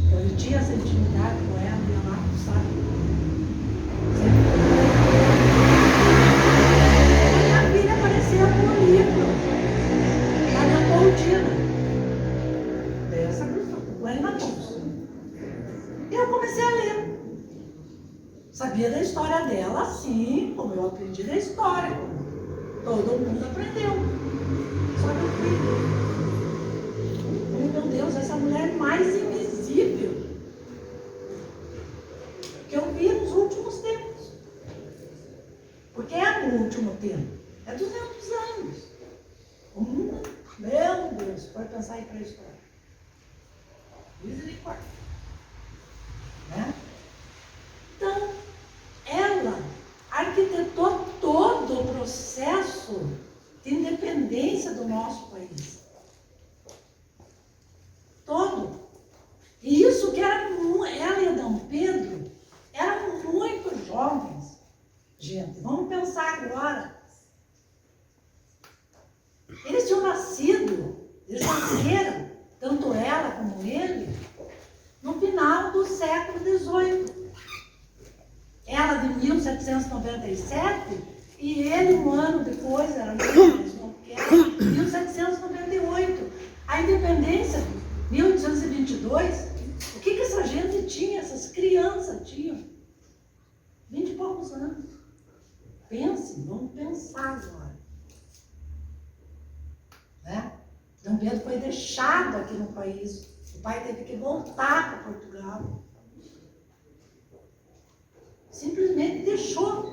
Então ele tinha essa intimidade com ela, ia lá, sabe? E a filha apareceu com um livro da Leopoldina, dessa lá na bolsa. E eu comecei a ler. Sabia da história dela, assim como eu aprendi da história. Todo mundo aprendeu. Só que eu fui. Meu Deus, essa mulher mais invisível que eu vi nos últimos tempos. Porque é no último tempo. É 200 anos. Meu Deus, pode pensar aí para a história. Misericórdia. Né? Então, ela arquitetou todo o processo de independência do nosso país. Todo. E isso que era ela e Dom Pedro eram muito jovens. Gente, vamos pensar agora. Eles tinham nascido, eles nasceram, tanto ela como ele, no final do século XVIII. Ela de 1797 e ele um ano depois, era mais novo que ela, 1798. A independência, 1822, o que essa gente tinha, essas crianças tinham? 20 e poucos anos. Pense, vamos pensar agora. Né? Dom Pedro foi deixado aqui no país. O pai teve que voltar para Portugal. Simplesmente deixou.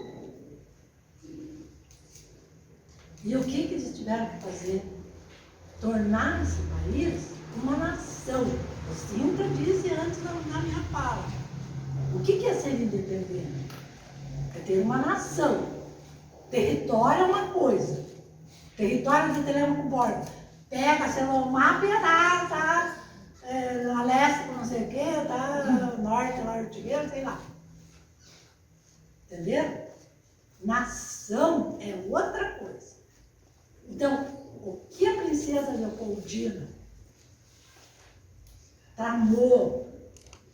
E o que eles tiveram que fazer? Tornar esse país uma nação. O Sintra disse antes na minha fala. O que é ser independente? É ter uma nação. Território é uma coisa. Território de Telemaco Borba. Pega, sei lá, o mapa e tá a leste, não sei o quê, tá norte, lá, Ortigueiro, sei lá. Entenderam? Nação é outra coisa. Então, o que a princesa Leopoldina tramou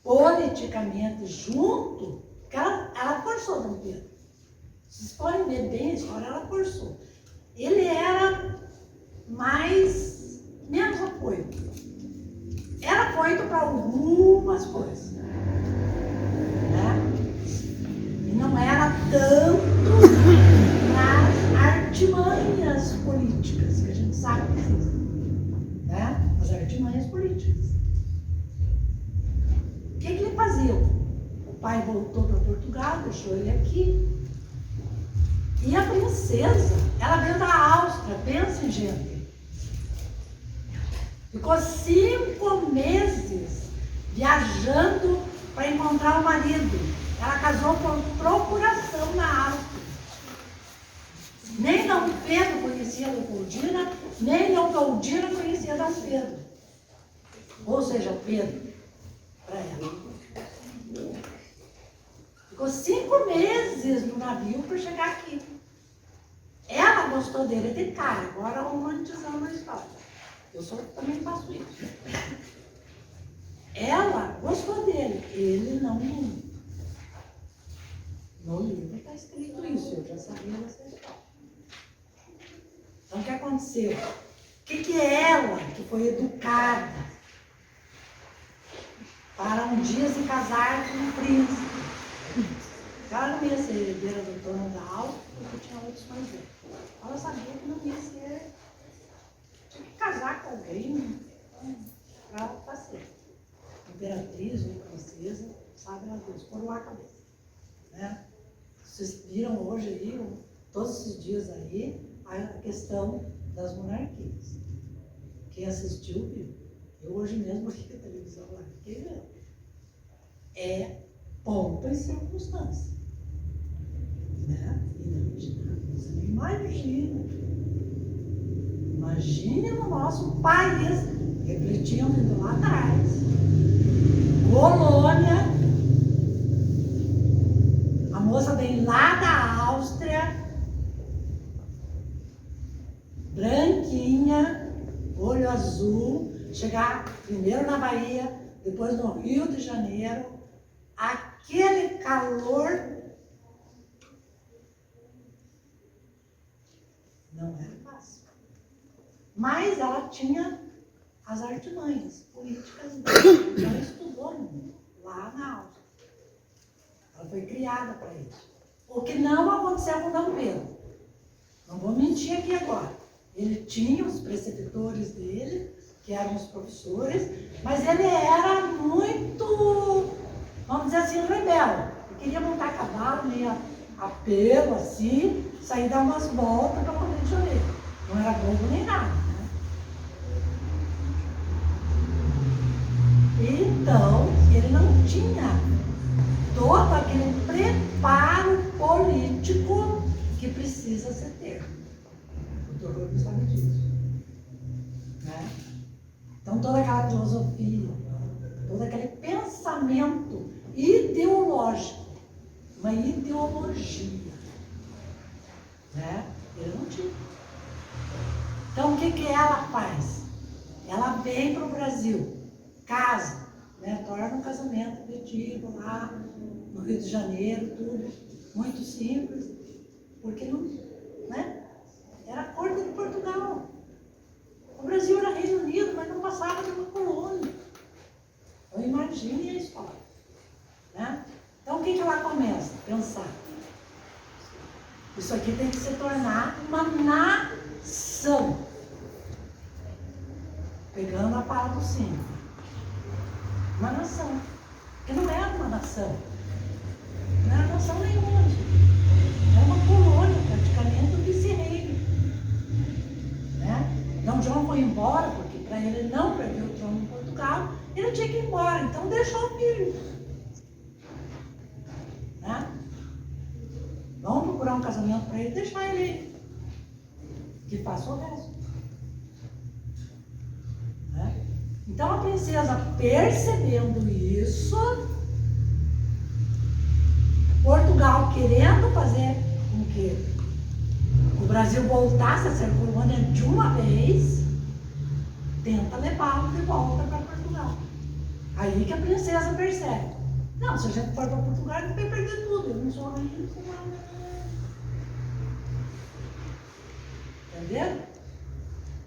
politicamente junto, que ela forçou Dom Pedro. Vocês podem ver bem a história, ela forçou. Ele era menos apoio. Era apoio para algumas coisas. Né? E não era tanto para artimanhas políticas, que a gente sabe que existem. Né? As artimanhas políticas. O que ele fazia? O pai voltou para Portugal, deixou ele aqui. E a princesa, ela veio da Áustria, pensem, gente. Ficou 5 meses viajando para encontrar o marido. Ela casou por procuração na Áustria. Nem Dom Pedro conhecia Leopoldina, nem Leopoldina conhecia Dom Pedro. Ou seja, o Pedro, para ela. Ficou 5 meses no navio para chegar aqui. Ela gostou dele de cara, agora romantizando a história. Eu também faço isso. Ela gostou dele, ele não. No livro está escrito isso, eu já sabia dessa história. Então o que aconteceu? O que ela, que foi educada para um dia se casar com um príncipe? Ela não ia ser herdeira do trono da Áustria, porque tinha outros mais velhos. Ela sabia que não ia ser. Tinha que casar com alguém para ser imperatriz ou princesa, sabe lá Deus, coroar a cabeça. Né? Vocês viram hoje aí, todos esses dias aí, a questão das monarquias. Quem assistiu, viu. Eu hoje mesmo aqui na televisão lá, fiquei vendo. É pompa e circunstância. Né? Você não imagina. Imagine no nosso país, refletiam vindo lá atrás. Colônia. A moça vem lá da Áustria, branquinha, olho azul. azul, chegar primeiro na Bahia, depois no Rio de Janeiro, aquele calor não era fácil. Mas ela tinha as artimanhas políticas dela. Ela estudou muito lá na Áustria. Ela foi criada para isso. O que não aconteceu com Dom Pedro. Não vou mentir aqui agora. Ele tinha os preceptores dele, que eram os professores, mas ele era muito, vamos dizer assim, rebelde. Ele queria montar cavalo, meio a pelo, assim, sair dar umas voltas para o Rio de Janeiro. Não era bobo nem nada, né? Então, ele não tinha todo aquele preparo político que precisa se ter. O doutor não sabe disso. Né? Então, toda aquela filosofia, todo aquele pensamento ideológico, uma ideologia, né? Ele não tinha. Então, o que ela faz? Ela vem para o Brasil, casa, né? Torna um casamento afetivo lá no Rio de Janeiro, tudo muito simples, porque não, né? Era a corte de Portugal. O Brasil era Reino Unido, mas não passava de uma colônia. Então, imagine a história. Né? Então, o que ela começa a pensar? Isso aqui tem que se tornar uma nação. Pegando a pala do cinto. Uma nação. Porque não era uma nação. Não era nação nenhuma. Era uma colônia, praticamente, do vice-reino. Né? Dom João foi embora, porque para ele não perder o trono em Portugal, ele tinha que ir embora, então deixou o filho. Né? Vamos procurar um casamento para ele, deixar ele ir. Que faça o resto. Né? Então a princesa, percebendo isso, Portugal querendo fazer com que o Brasil voltasse a ser colônia de uma vez, tenta levá-lo de volta para Portugal. Aí que a princesa percebe. Não, se a gente for para Portugal, a gente vai perder tudo. Eu não sou rainha, não sou nada. Entendeu?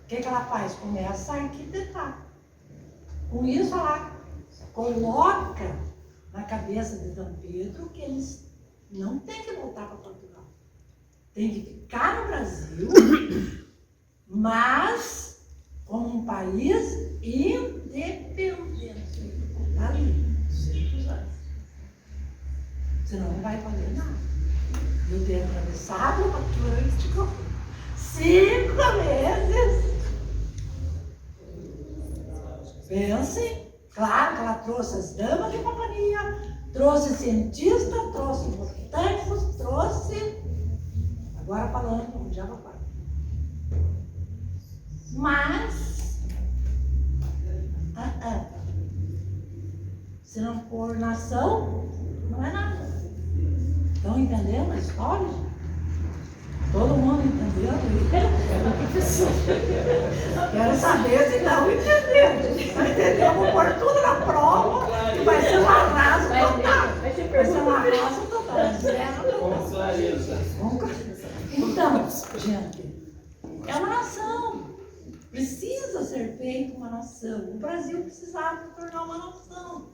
O que ela faz? Começa a arquitetar. Com isso, ela coloca na cabeça de Dom Pedro que eles não têm que voltar para Portugal. Tem que ficar no Brasil, mas como um país independente. Ali, 200 anos. Senão não vai valer nada. Eu tenho atravessado o Atlântico 5 vezes. Pensem, claro que ela trouxe as damas de companhia, trouxe cientistas, trouxe botânicos, trouxe. Agora falando, já vou falar. Mas, se não for nação, não é nada. Estão entendendo a história? Todo mundo entendendo? Quero saber se estão entendendo. Se não entendeu, vou pôr tudo na prova e vai ser um arraso total. Vai ser um arraso total. Com clareza. Então, gente, é uma nação. Precisa ser feita uma nação. O Brasil precisava se tornar uma nação.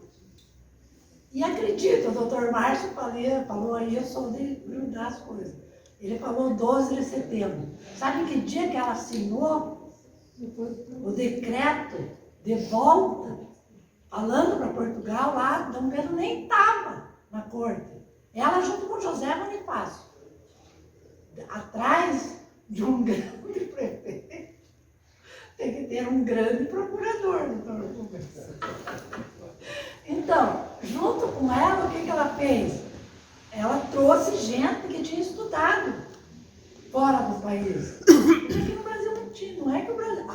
E acredito, o doutor Márcio falou aí, eu sou de grudar as coisas. Ele falou 12 de setembro. Sabe que dia que ela assinou o decreto de volta, falando para Portugal lá, Dom Pedro nem estava na corte. Ela junto com José Bonifácio. Atrás de um grande prefeito, tem que ter um grande procurador. Então, junto com ela, o que ela fez? Ela trouxe gente que tinha estudado fora do país. Porque aqui no Brasil não tinha. Não é que o Brasil...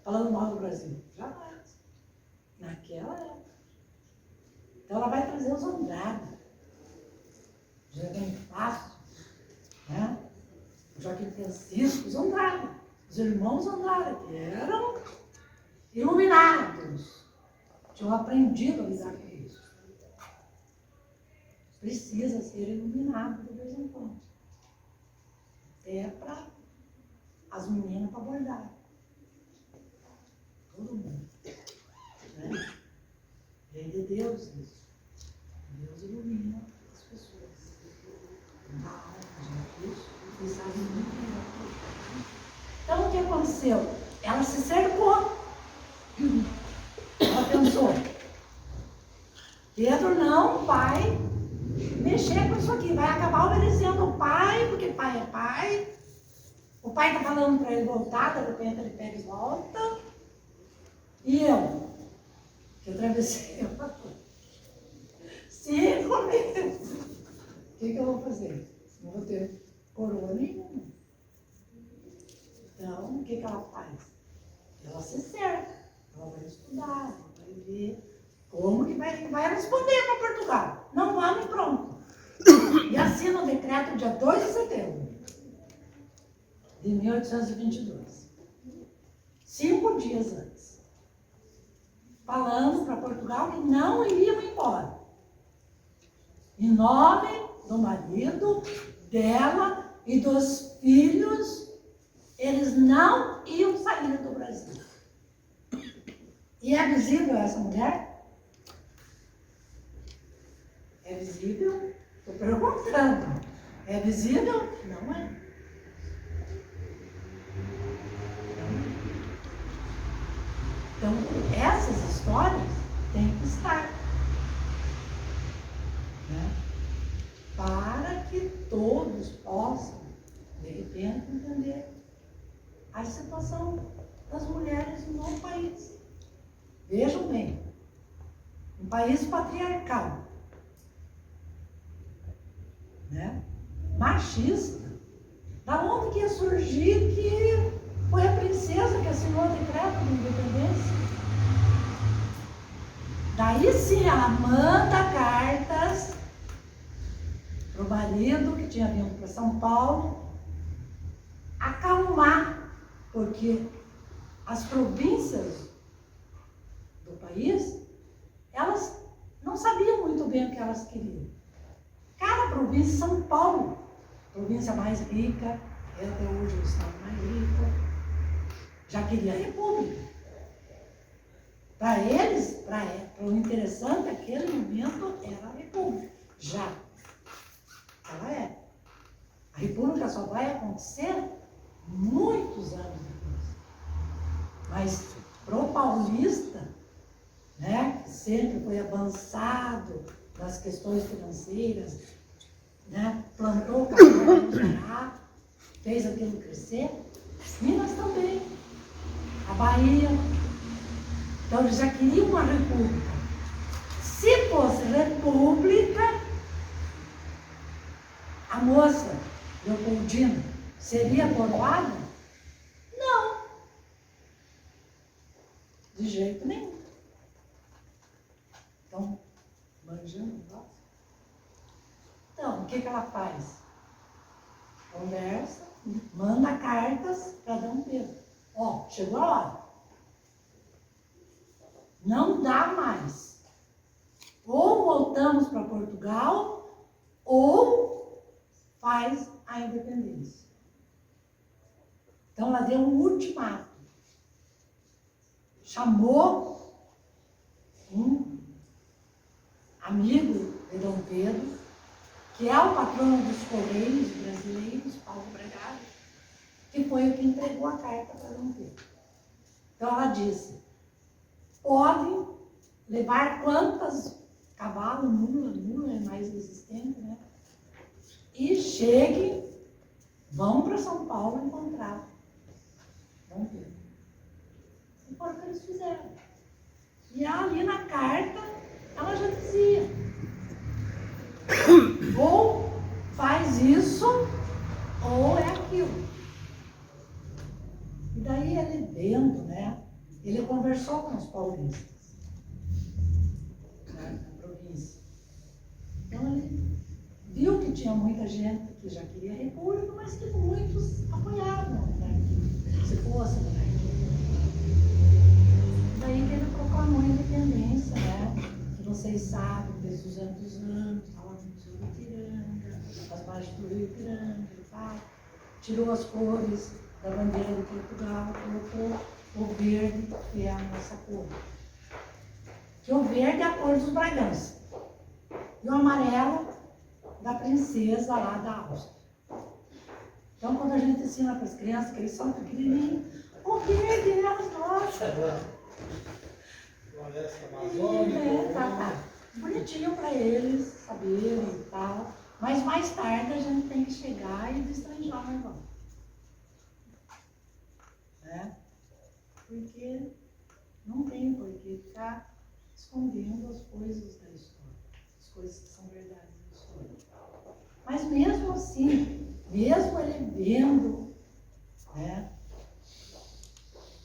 falando mal do Brasil. Jamais. Naquela época. Então ela vai trazer os Andrade. Já é bem fácil. Né? Joaquim Francisco, os Andrade. Os irmãos Andrade, que eram tinham aprendido a lidar com isso. Precisa ser iluminado de vez em quando. É para as meninas para bordar. Todo mundo. Né? Vem de Deus isso. Deus ilumina as pessoas. Na alma, gente, isso. Vocês sabem muito melhor. Então, o que aconteceu? Ela se cercou. Ela pensou, Pedro não vai mexer com isso aqui, vai acabar obedecendo o pai, porque pai é pai. O pai está falando para ele voltar, de repente ele pega e volta. E eu, que atravessei 5 meses. O que eu vou fazer? Não vou ter coroa nenhuma. Então, o que ela faz? Ela se cerca, ela vai estudar, ela vai ver como que vai responder para Portugal. Não vamos e pronto. E assina o decreto dia 2 de setembro de 1822. 5 dias antes. Falando para Portugal que não iriam embora. Em nome do marido, dela e dos filhos, eles não iam sair do Brasil. E é visível essa mulher? É visível? Estou perguntando. É visível? Não é. Então, essas histórias têm que estar. Né? Para que todos possam, de repente, entender a situação das mulheres no país. Vejam bem, um país patriarcal, né? Machista. Da onde que ia surgir que foi a princesa que assinou o decreto de independência? Daí sim ela manda cartas para o marido que tinha vindo para São Paulo acalmar, porque as províncias do país, elas não sabiam muito bem o que elas queriam. Cada província, São Paulo, província mais rica, até hoje o estado mais rico, já queria a república. Para eles, para o interessante, aquele momento era a república. Já. Ela é. A república só vai acontecer muitos anos depois. Mas para o paulista, né, que sempre foi avançado nas questões financeiras, né, plantou o café no Ceará, fez aquilo crescer, Minas também, a Bahia. Então eles já queriam uma república. Se fosse república, a moça Leopoldina seria coroada? Não. De jeito nenhum. Então, manjando o negócio. Então, o que ela faz? Conversa, manda cartas para Dom Pedro. Ó, chegou a hora. Não dá mais. Ou voltamos para Portugal, ou faz a independência. Então ela deu um ultimato. Chamou um amigo de Dom Pedro, que é o patrono dos Correios brasileiros, Paulo Bragado, que foi o que entregou a carta para Dom Pedro. Então ela disse, podem levar quantas cavalos, mula é mais resistente, né? E cheguem, vão para São Paulo encontrar Dom Pedro. E foi o que eles fizeram. E ali na carta, ela já dizia, ou faz isso, ou é aquilo. E daí ele vendo, né? Ele conversou com os paulistas, né, na província. Então ele viu que tinha muita gente que já queria a república, mas que muitos apoiavam a monarquia, se fosse a monarquia. Daí que ele proclamou a independência sabe, desde os anos, estava no Museu do Ipiranga, as margens do Rio Ipiranga, tá? Tirou as cores da bandeira de Portugal, colocou o verde, que é a nossa cor. Que o verde é a cor dos Bragança. E o amarelo da princesa lá da Áustria. Então, quando a gente ensina para as crianças, que eles são pequenininhos, o verde é as nossas. Floresta Amazônica. Tá. Bonitinho para eles saberem e tal. Mas mais tarde a gente tem que chegar e destranjar o irmão. Né? Porque não tem por que ficar escondendo as coisas da história. As coisas que são verdades da história. Mas mesmo assim, mesmo ele vendo, né?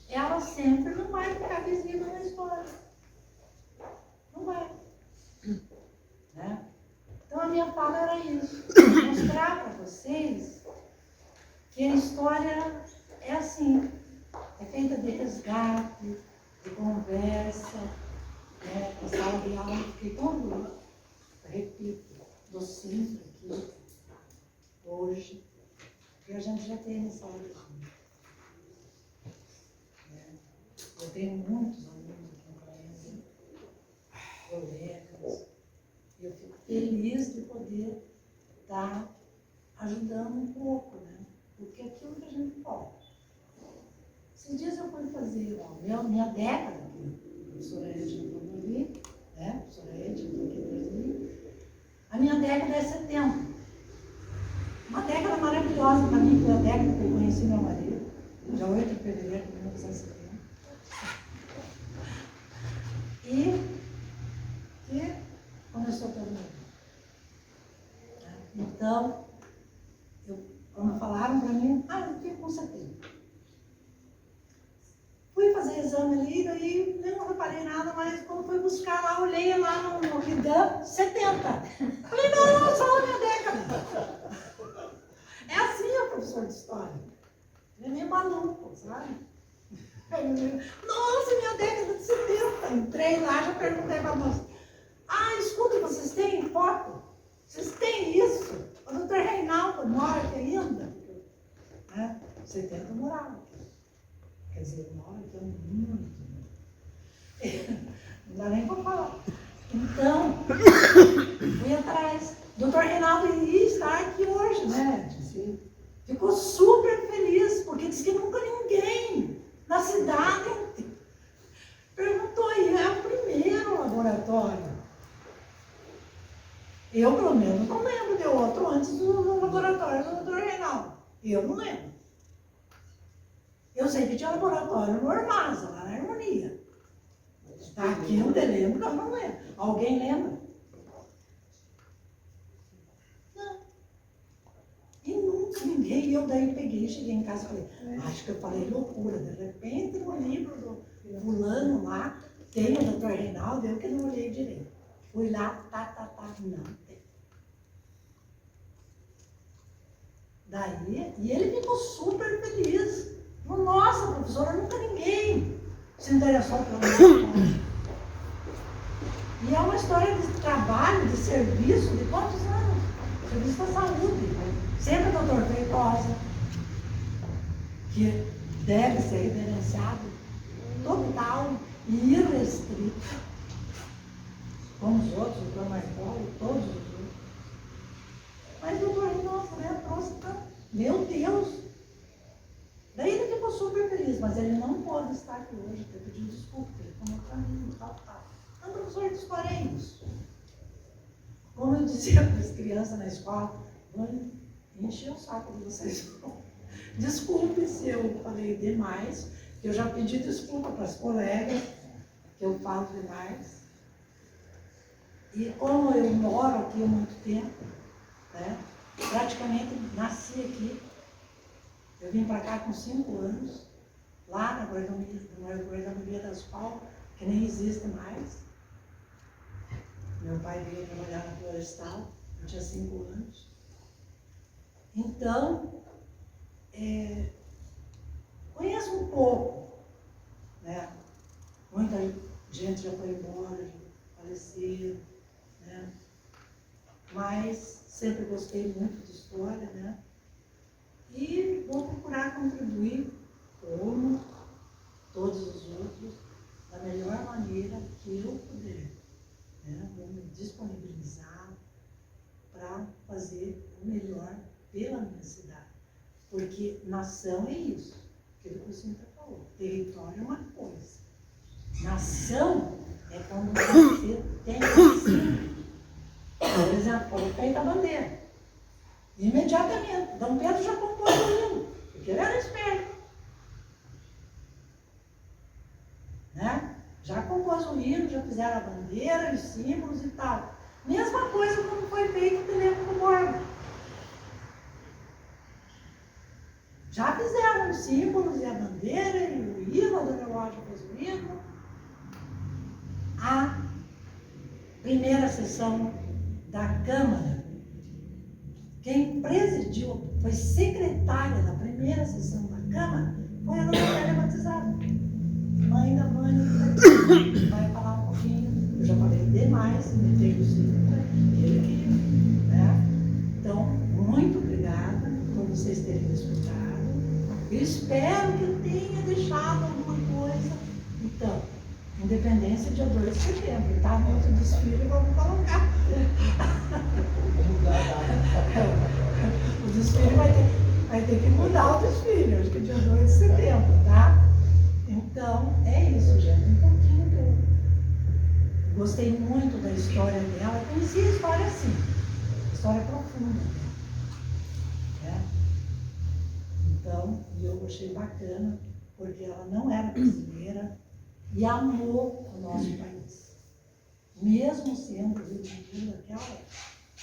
Ela sempre não vai ficar visível na história. Não vai. Né? Então a minha fala era isso. Mostrar para vocês que a história é assim. É feita de resgate, de conversa, né? A sala de aula que quando, repito, do Sintra aqui, hoje, que a gente já tem nessa aula de aula. Eu tenho muitos alunos aqui no colegas. Eu fico feliz de poder estar ajudando um pouco, né? Porque é aquilo que a gente pode. Esses dias eu fui fazer minha década aqui, a professora Edna falou ali, né? A professora Edna falou aqui atrás de mim. A minha década é 70. Uma década maravilhosa para mim, foi a década que eu conheci meu marido, dia 8 de fevereiro de 1970. E começou todo mundo. Então, quando falaram para mim, eu fico com 70. Fui fazer exame ali, daí não reparei nada, mas quando fui buscar lá, olhei lá no RIDAM, 70. Falei, não, só a minha década. É assim o professor de história. Ele é meio maluco, sabe? Nossa, minha década de 70. Entrei lá, já perguntei para a moça. Escuta, vocês têm foto? Vocês têm isso? O doutor Reinaldo mora aqui ainda? 70 morava aqui. Quer dizer, mora aqui muito. Não dá nem para falar. Então, fui atrás. O doutor Reinaldo ia estar aqui hoje, né? Ficou super feliz, porque disse que nunca ninguém na cidade perguntou, e é o primeiro laboratório. Eu, pelo menos, não lembro de outro antes do laboratório do doutor Reinaldo. Eu não lembro. Eu sei que tinha laboratório no Ormasa, lá na Harmonia. Aqui eu lembro, não lembro. Alguém lembra? Não. E nunca ninguém. Eu daí peguei, cheguei em casa e falei, acho que eu falei loucura. De repente, no livro do fulano lá, tem o doutor Reinaldo, eu que não olhei direito. Fui lá, não tem. Daí, e ele ficou super feliz. Nossa, professora, nunca ninguém se interessou pelo meu história. E é uma história de trabalho, de serviço, de quantos anos? Serviço da saúde. Sempre o doutor Feitosa, que deve ser reverenciado total e irrestrito. Como os outros, o doutor Marcolo, todos os outros. Mas o doutor Reinaldo, né, trouxe tanto. Meu Deus! Daí ele ficou super feliz, mas ele não pôde estar aqui hoje, eu pedi desculpa, ele falou para mim, tal. Então, professor de história é isso. Como eu dizia para as crianças na escola, vou encher o saco de vocês. Desculpe se eu falei demais, eu já pedi desculpa para as colegas, que eu falo demais. E como eu moro aqui há muito tempo, né, praticamente nasci aqui. Eu vim para cá com 5 anos, lá na Guarda-Maria das Palmas, que nem existe mais. Meu pai veio trabalhar na Florestal, eu tinha 5 anos. Então, conheço um pouco, né? Muita gente já foi embora, já faleceram. né? Mas sempre gostei muito de história, né? E vou procurar contribuir, como todos os outros, da melhor maneira que eu puder, né? Vou me disponibilizar para fazer o melhor pela minha cidade. Porque nação é isso, aquilo que o Sintra falou. Território é uma coisa. Nação é quando você tem assim, por exemplo, o peito da bandeira. Imediatamente, Dom Pedro já compôs o hino, porque ele era esperto. Né? Já compôs o hino, já fizeram a bandeira, os símbolos e tal. Mesma coisa quando foi feito o Telêmaco Borba. Já fizeram os símbolos e a bandeira e o hino, a Dona Eulógia fez o hino. A primeira sessão da Câmara, quem presidiu, foi secretária da primeira sessão da Câmara, foi a Dona Célia Batizada, mãe da Vânia, que vai falar um pouquinho. Eu já falei demais, me o Sintra, ele que, né? Então, muito obrigada por vocês terem me escutado. Eu espero que eu tenha deixado alguma coisa. Então, Independência, dia 2 de setembro, tá? No outro desfile vamos colocar. O desfile vai ter que mudar o desfile, acho que é dia 2 de setembro, tá? Então, é isso, gente. Um pouquinho que eu gostei muito da história dela. Eu conheci a história assim, história profunda. Né? Então, eu achei bacana, porque ela não era brasileira e amou o nosso país. Mesmo sendo brasileira daquela época,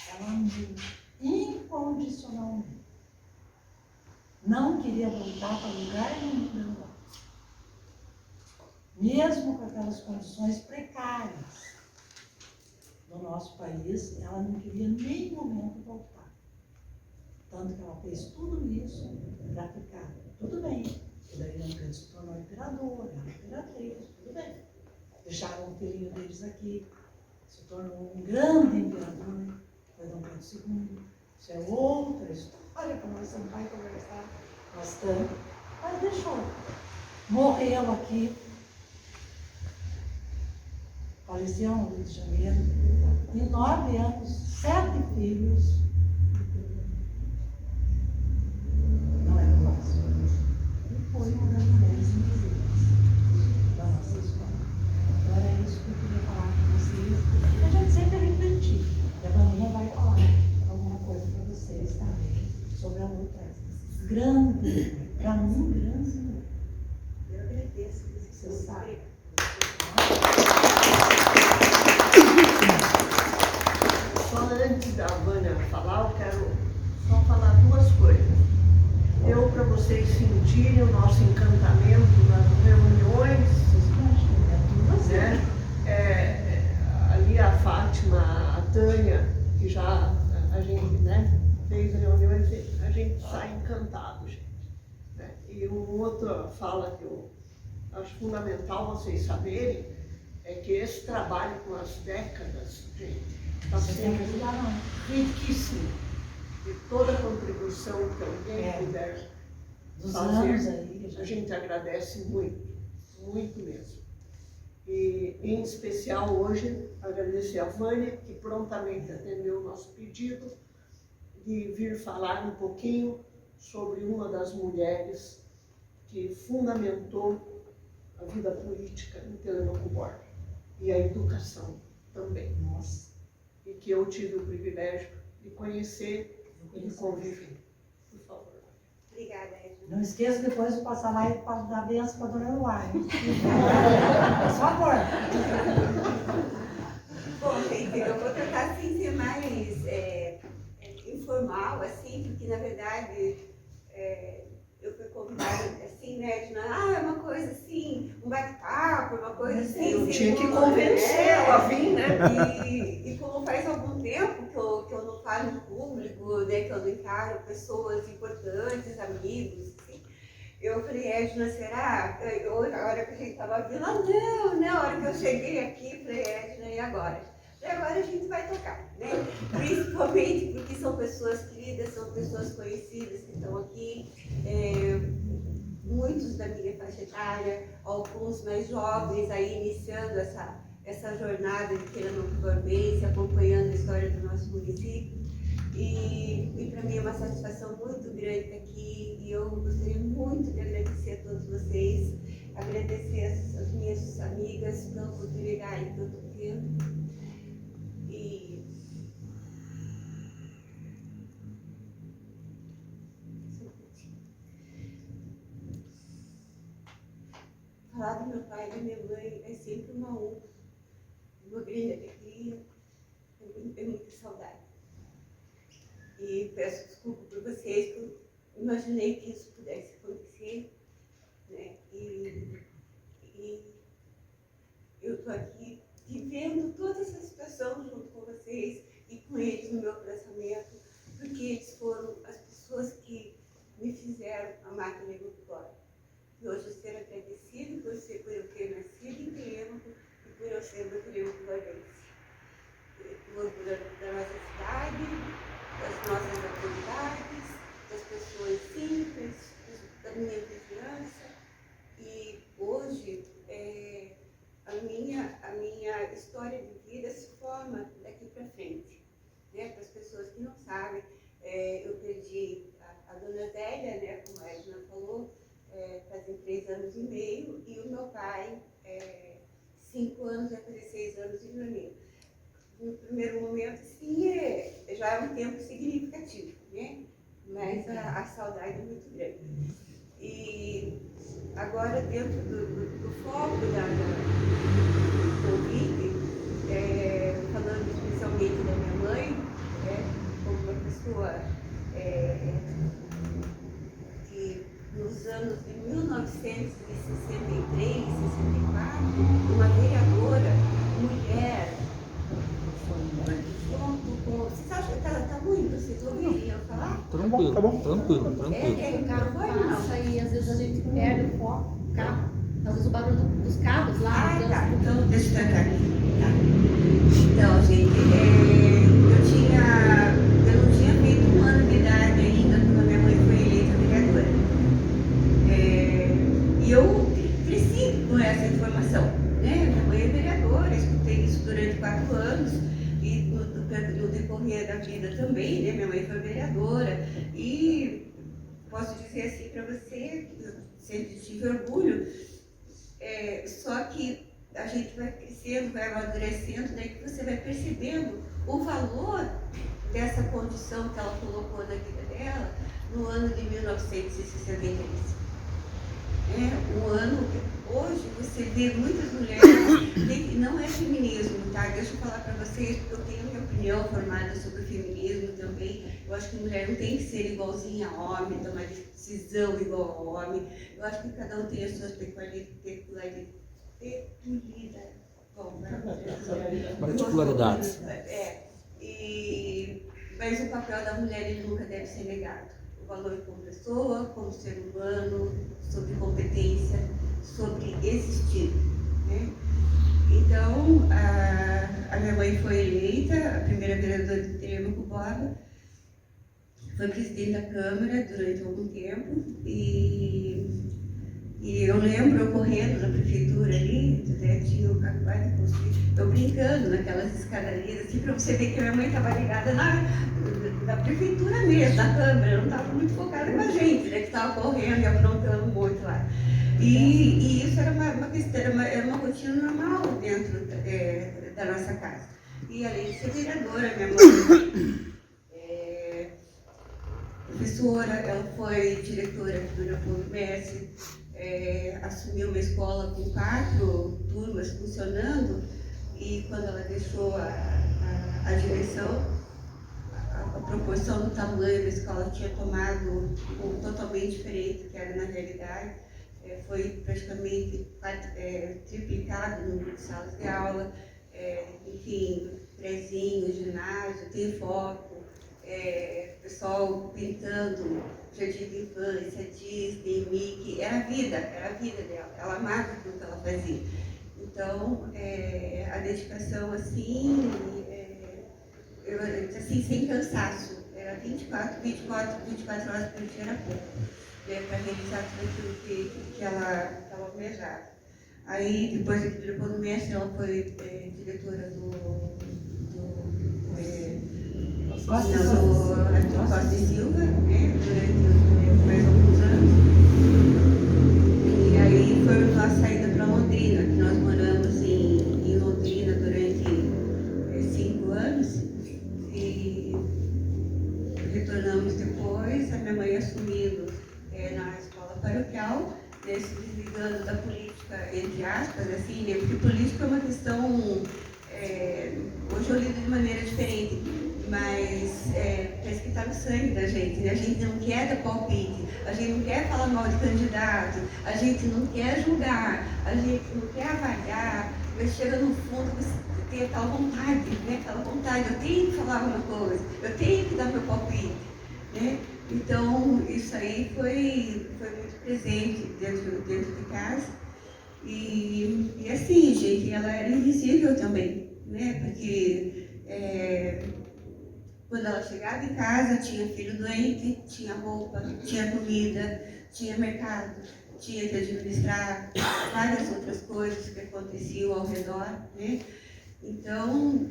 ela amou incondicionalmente. Não queria voltar para lugar nenhum da Europa. Mesmo com aquelas condições precárias do nosso país, ela não queria em nenhum momento voltar. Tanto que ela fez tudo isso para ficar. Tudo bem, e daí Dom Pedro se tornou imperador, ela imperatriz, tudo bem. Deixaram o filhinho deles aqui, se tornou um grande imperador, foi Dom Pedro II. Isso é outra história, como você não vai conversar bastante, mas deixou. Morreu aqui, faleceu no Rio de Janeiro, em 9 anos, 7 filhos. Não era fácil. E foi uma das mulheres invisíveis da nossa história. Então era isso que eu queria falar com vocês. A gente sempre refletir. E a Vaninha vai falar alguma coisa para vocês também sobre a luta grande, para mim, grande. Eu agradeço. Você sabe. Só antes da Vânia falar, eu quero só falar 2 coisas. Eu, para vocês sentirem o nosso encantamento nas reuniões, né? Ali a Fátima, a Tânia, que já a gente, né, fez reuniões, a gente sai encantado, gente. Né? E outra fala que eu acho fundamental vocês saberem é que esse trabalho com as décadas, gente, está sendo riquíssimo. E toda a contribuição que alguém puder fazer, a gente agradece muito, muito mesmo. E, em especial, hoje, agradecer a Vânia, que prontamente atendeu o nosso pedido de vir falar um pouquinho sobre uma das mulheres que fundamentou a vida política em Telêmaco Borba e a educação também. Nossa. E que eu tive o privilégio de conhecer e de conviver. Por favor. Obrigada, Edna. Não esqueça depois de passar lá e dar a benção para a Dona Eulógia. Por favor. Bom, gente, eu vou tentar assim, ser mais informal, assim, porque na verdade eu fui convidada assim, né, de é uma coisa assim, um bate-papo, uma coisa assim. Eu tinha que convencê-la a vir, né? E como faz algum tempo que eu não falo em público, né, que eu não encaro pessoas importantes, amigos, assim, eu falei, Edna, será? A hora que a gente estava vindo, não, né? A hora que eu cheguei aqui, falei, Edna, e agora? E agora a gente vai tocar, né? Principalmente porque são pessoas queridas, são pessoas conhecidas que estão aqui, muitos da minha faixa etária, alguns mais jovens aí iniciando essa jornada de Quiranoporobense, acompanhando a história do nosso município. E para mim é uma satisfação muito grande estar aqui, e eu gostaria muito de agradecer a todos vocês, agradecer as minhas amigas pela oportunidade que eu estou tendo. Falar do meu pai e da minha mãe é sempre uma honra, uma grande alegria, é muita saudade. E peço desculpa por vocês, que eu imaginei que isso pudesse acontecer, né? E eu estou aqui vivendo toda essa situação junto com vocês e com eles no meu pensamento, porque eles foram as pessoas que me fizeram amar a língua agora. E hoje eu ser agradecido por eu ter nascido em Telêmaco e por eu ser uma telemaco-guardense. O orgulho da nossa cidade, das nossas autoridades, das pessoas simples, da minha vizinhança. E hoje a minha história de vida se forma daqui para frente. Né? Para as pessoas que não sabem, eu perdi a dona Zélia, né, como a Edna falou, fazem 3 anos e meio, e o meu pai, 5 anos, vai fazer 6 anos em janeiro. No primeiro momento, sim, já é um tempo significativo, né? Mas a saudade é muito grande. E agora, dentro do foco do convite, falando especialmente da minha mãe, como uma pessoa que nos anos de 1963 e 64, uma vereadora, mulher, vocês acham que tá ruim? Vocês ouviriam falar? Tranquilo, tá bom? Tranquilo. O carro passa e às vezes a gente perde o foco do carro. Às vezes o barulho dos carros lá. Tá. Então, deixa eu tentar aqui. Tá. Então, gente, eu não tinha feito 1 ano de idade ainda quando a minha mãe foi eleita vereadora. E eu cresci com essa informação, né? Minha mãe é vereadora, escutei isso durante 4 anos. E no decorrer da vida também, né? Minha mãe foi vereadora. E posso dizer assim para você, eu sempre tive orgulho, só que a gente vai crescendo, vai amadurecendo, daí que você vai percebendo o valor dessa condição que ela colocou na vida dela no ano de 1963. Um ano que hoje você vê muitas mulheres, não é feminismo, tá? Deixa eu falar para vocês, porque eu tenho minha opinião formada sobre o feminismo também. Eu acho que mulher não tem que ser igualzinha a homem, tomar decisão igual ao homem. Eu acho que cada um tem as suas particularidades. Mas o papel da mulher ele nunca deve ser negado. O valor como pessoa, como ser humano, sobre competência, sobre existir. Né? Então, a minha mãe foi eleita, a primeira vereadora de Telêmaco, foi presidente da Câmara durante algum tempo, e eu lembro eu correndo na prefeitura ali, até tinha o acabado de construir, eu brincando naquelas escadarias, assim, para você ver que a minha mãe estava ligada na prefeitura mesmo, na Câmara, não estava muito focada com a gente, né, que estava correndo e aprontando muito lá. E isso era uma questão, era uma rotina normal dentro da nossa casa. E além de ser vereadora, minha mãe professora, ela foi diretora aqui do Leopoldo Messi, assumiu uma escola com 4 turmas funcionando, e quando ela deixou a direção, a proporção do tamanho da escola tinha tomado um totalmente diferente do que era na realidade. Foi praticamente triplicado o número de salas de aula, enfim, prézinho, ginásio, tem foco, pessoal pintando jardim de infância, Disney, Mickey, era a vida dela, ela amava aquilo que ela fazia. Então, a dedicação assim, assim, sem cansaço. Era 24 horas por dia era pouco, né, para realizar tudo aquilo que ela almejava. Aí, depois do mestre, ela foi diretora do Costa e Silva, né, durante mais alguns anos. E aí foi a nossa saída para Londrina, que nós moramos em Londrina durante 5 anos. E retornamos depois, a minha mãe assumindo na escola paroquial, né, se desligando da política, entre aspas, assim, né, porque política é uma questão, hoje eu lido de maneira diferente, mas parece que está no sangue da gente, né? A gente não quer dar palpite, a gente não quer falar mal de candidato, a gente não quer julgar, a gente não quer avaliar, mas chega no fundo, você tem aquela vontade, né? Aquela vontade, eu tenho que falar alguma coisa, eu tenho que dar meu palpite, né? Então, isso aí foi muito presente dentro de casa. E assim, gente, ela era invisível também, né? Porque quando ela chegava em casa, tinha filho doente, tinha roupa, tinha comida, tinha mercado, tinha que administrar várias outras coisas que aconteciam ao redor, né? Então,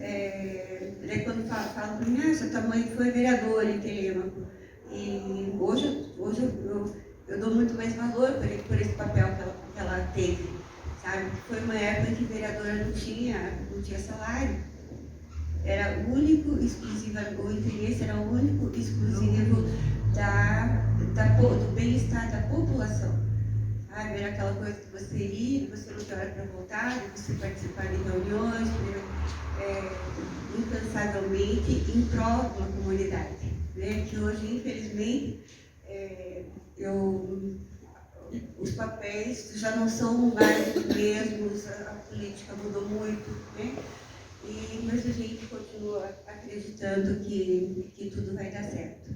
quando falam para mim, sua mãe foi vereadora em Telêmaco. E hoje eu dou muito mais valor por esse papel que ela teve, sabe? Foi uma época que vereadora não tinha salário. Era único, exclusivo, o interesse era único, exclusivo do bem-estar da população. Sabe? Era aquela coisa que você ia, você não tinha hora para voltar, você participar de reuniões, incansavelmente em prol de uma comunidade. Né? Que hoje, infelizmente, os papéis já não são mais os mesmos, a política mudou muito, né? Mas a gente continua acreditando que tudo vai dar certo.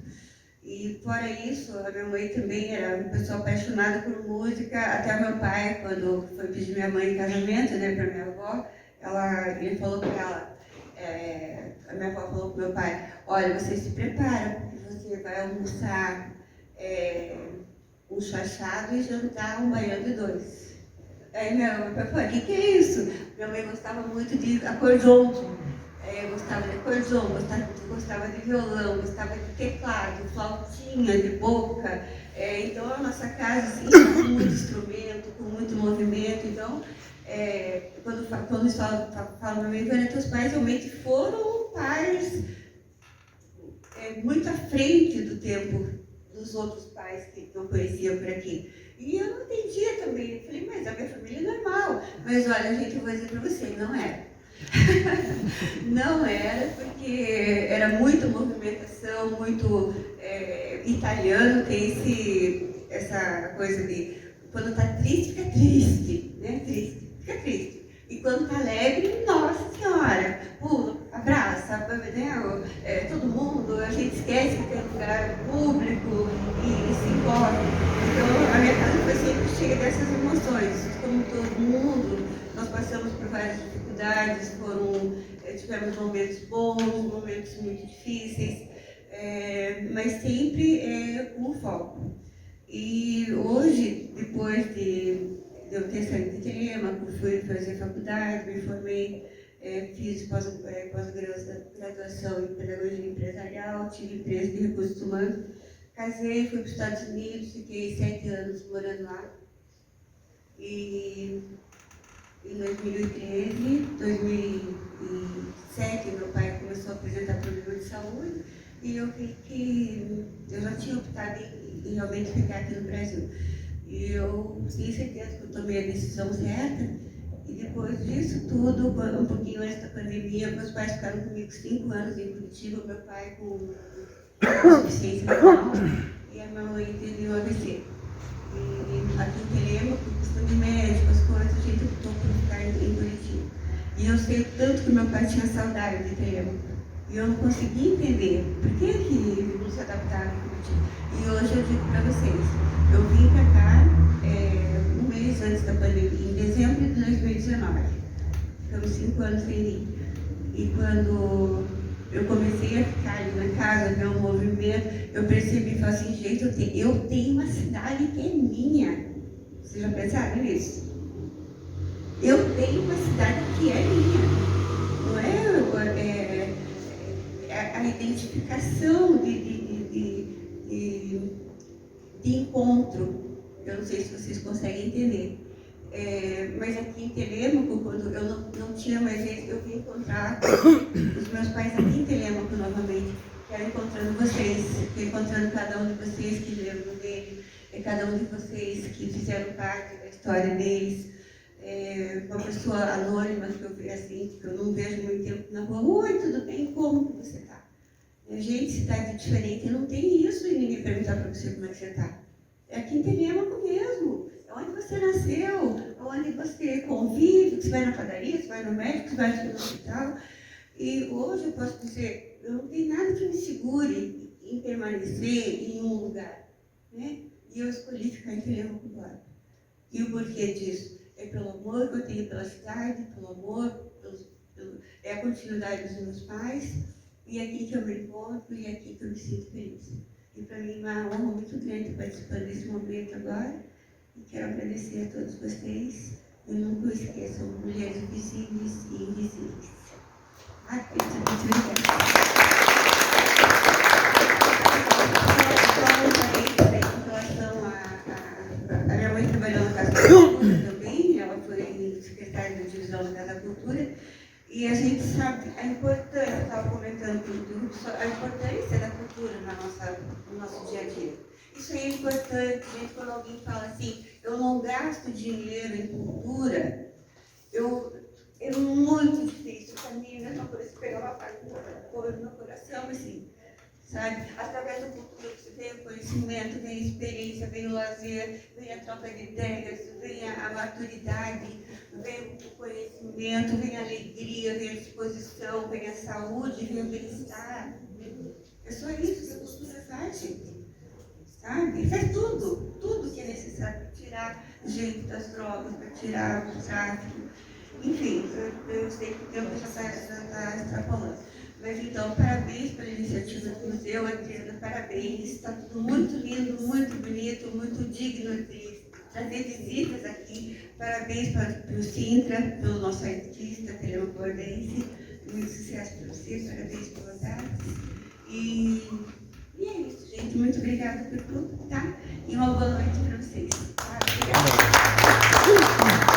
E fora isso, a minha mãe também era uma pessoa apaixonada por música, até meu pai, quando foi pedir minha mãe em casamento, né, para minha avó, ele falou para ela, a minha avó falou para meu pai, olha, você se prepara, porque você vai almoçar um chachado e jantar um baião de dois. Aí meu pai falou, o que é isso? Minha mãe gostava muito de acordeon, gostava de acordeon, gostava de violão, gostava de teclado, flautinha de boca. Então a nossa casa, assim, com muito instrumento, com muito movimento. Então, quando eles falam para mim, teus pais realmente foram pais muito à frente do tempo dos outros pais que eu conhecia por aqui. E eu não entendia também. Eu falei, mas a minha família é normal. Mas olha, gente, eu vou dizer para você, não era. Não era, porque era muita movimentação, muito italiano, tem essa coisa de quando está triste, fica triste, né? Triste, fica triste. E quando está alegre, nossa senhora, pula, abraça, né? Todo mundo, a gente esquece que tem um lugar público e se envolve. Então, a minha casa foi sempre cheia dessas emoções. Como todo mundo, nós passamos por várias dificuldades, tivemos momentos bons, momentos muito difíceis, mas sempre com foco. E hoje, depois de eu ter saído de Telêmaco, fui fazer faculdade, me formei, fiz pós-graduação em pedagogia empresarial, tive empresa de recursos humanos, casei, fui para os Estados Unidos, fiquei 7 anos morando lá. E em 2013, 2007, meu pai começou a apresentar problema de saúde e eu vi que eu já tinha optado em realmente ficar aqui no Brasil. E eu tinha certeza que eu tomei a decisão certa. E depois disso tudo, um pouquinho antes da pandemia, meus pais ficaram comigo 5 anos em Curitiba, meu pai com insuficiência renal e a minha mãe teve um AVC. E aqui em Telêmaco, questão de médico, as coisas, a gente optou por ficar em Curitiba. E eu sei tanto que meu pai tinha saudade de Telêmaco. E eu não conseguia entender por que ele não se adaptava em Curitiba. E hoje eu digo para vocês, eu vim para cá um mês antes da pandemia, em dezembro de 2019. Ficamos 5 anos sem ir. E quando eu comecei a ficar ali na casa, ver o movimento, eu percebi, falei assim, gente, eu tenho uma cidade que é minha. Vocês já pensaram nisso? Eu tenho uma cidade que é minha. Não é, a identificação de encontro. Eu não sei se vocês conseguem entender. Mas aqui em Telêmaco, quando eu não tinha mais jeito, eu vim encontrar os meus pais aqui em Telêmaco novamente. Quero encontrando vocês, encontrando cada um de vocês que lembram dele, cada um de vocês que fizeram parte da história deles. Uma pessoa anônima que eu vejo assim, que eu não vejo muito tempo na rua. Oi, tudo bem? Como que você está? Gente, cidade diferente, não tem isso e ninguém perguntar para você como é que você está. É aqui em Telêmaco mesmo. É onde você nasceu, é onde você convive, que você vai na padaria, você vai no médico, você vai no hospital. E hoje eu posso dizer, eu não tenho nada que me segure em permanecer em um lugar, né? E eu escolhi ficar em Telêmaco agora. E o porquê disso? É pelo amor que eu tenho pela cidade, pelo amor, é a continuidade dos meus pais, e é aqui que eu me encontro, e é aqui que eu me sinto feliz. E para mim é uma honra muito grande participar desse momento agora. E quero agradecer a todos vocês. E nunca esqueçam, mulheres visíveis e invisíveis. Muito obrigada. Em relação a minha mãe trabalhou na Casa da Cultura também, ela foi secretária da divisão da Casa da Cultura. E a gente sabe a importância, eu estava comentando com o grupo, a importância da cultura no nosso dia a dia. Isso aí é importante, gente, quando alguém fala assim, eu não gasto dinheiro em cultura, é muito difícil para mim, a mesma coisa, pegar uma parte do meu coração, assim, sabe? Através da cultura você vem o conhecimento, vem a experiência, vem o lazer, vem a troca de ideias, vem a maturidade, vem o conhecimento, vem a alegria, vem a disposição, vem a saúde, vem o bem-estar. É só isso que a cultura faz, gente. Sabe? Faz tudo que é necessário para tirar gente das drogas, para tirar o tráfico. Enfim, eu sei que o tempo já está extrapolando. Mas então, parabéns pela iniciativa do museu, Adriana, parabéns. Está tudo muito lindo, muito bonito, muito digno de trazer visitas aqui. Parabéns para o Sintra, pelo nosso artista, Telêmaco Bordense. Muito sucesso para você, parabéns pelas artes. E é isso, gente. Muito obrigada por tudo, tá? E uma boa noite para vocês. Tá? Obrigada.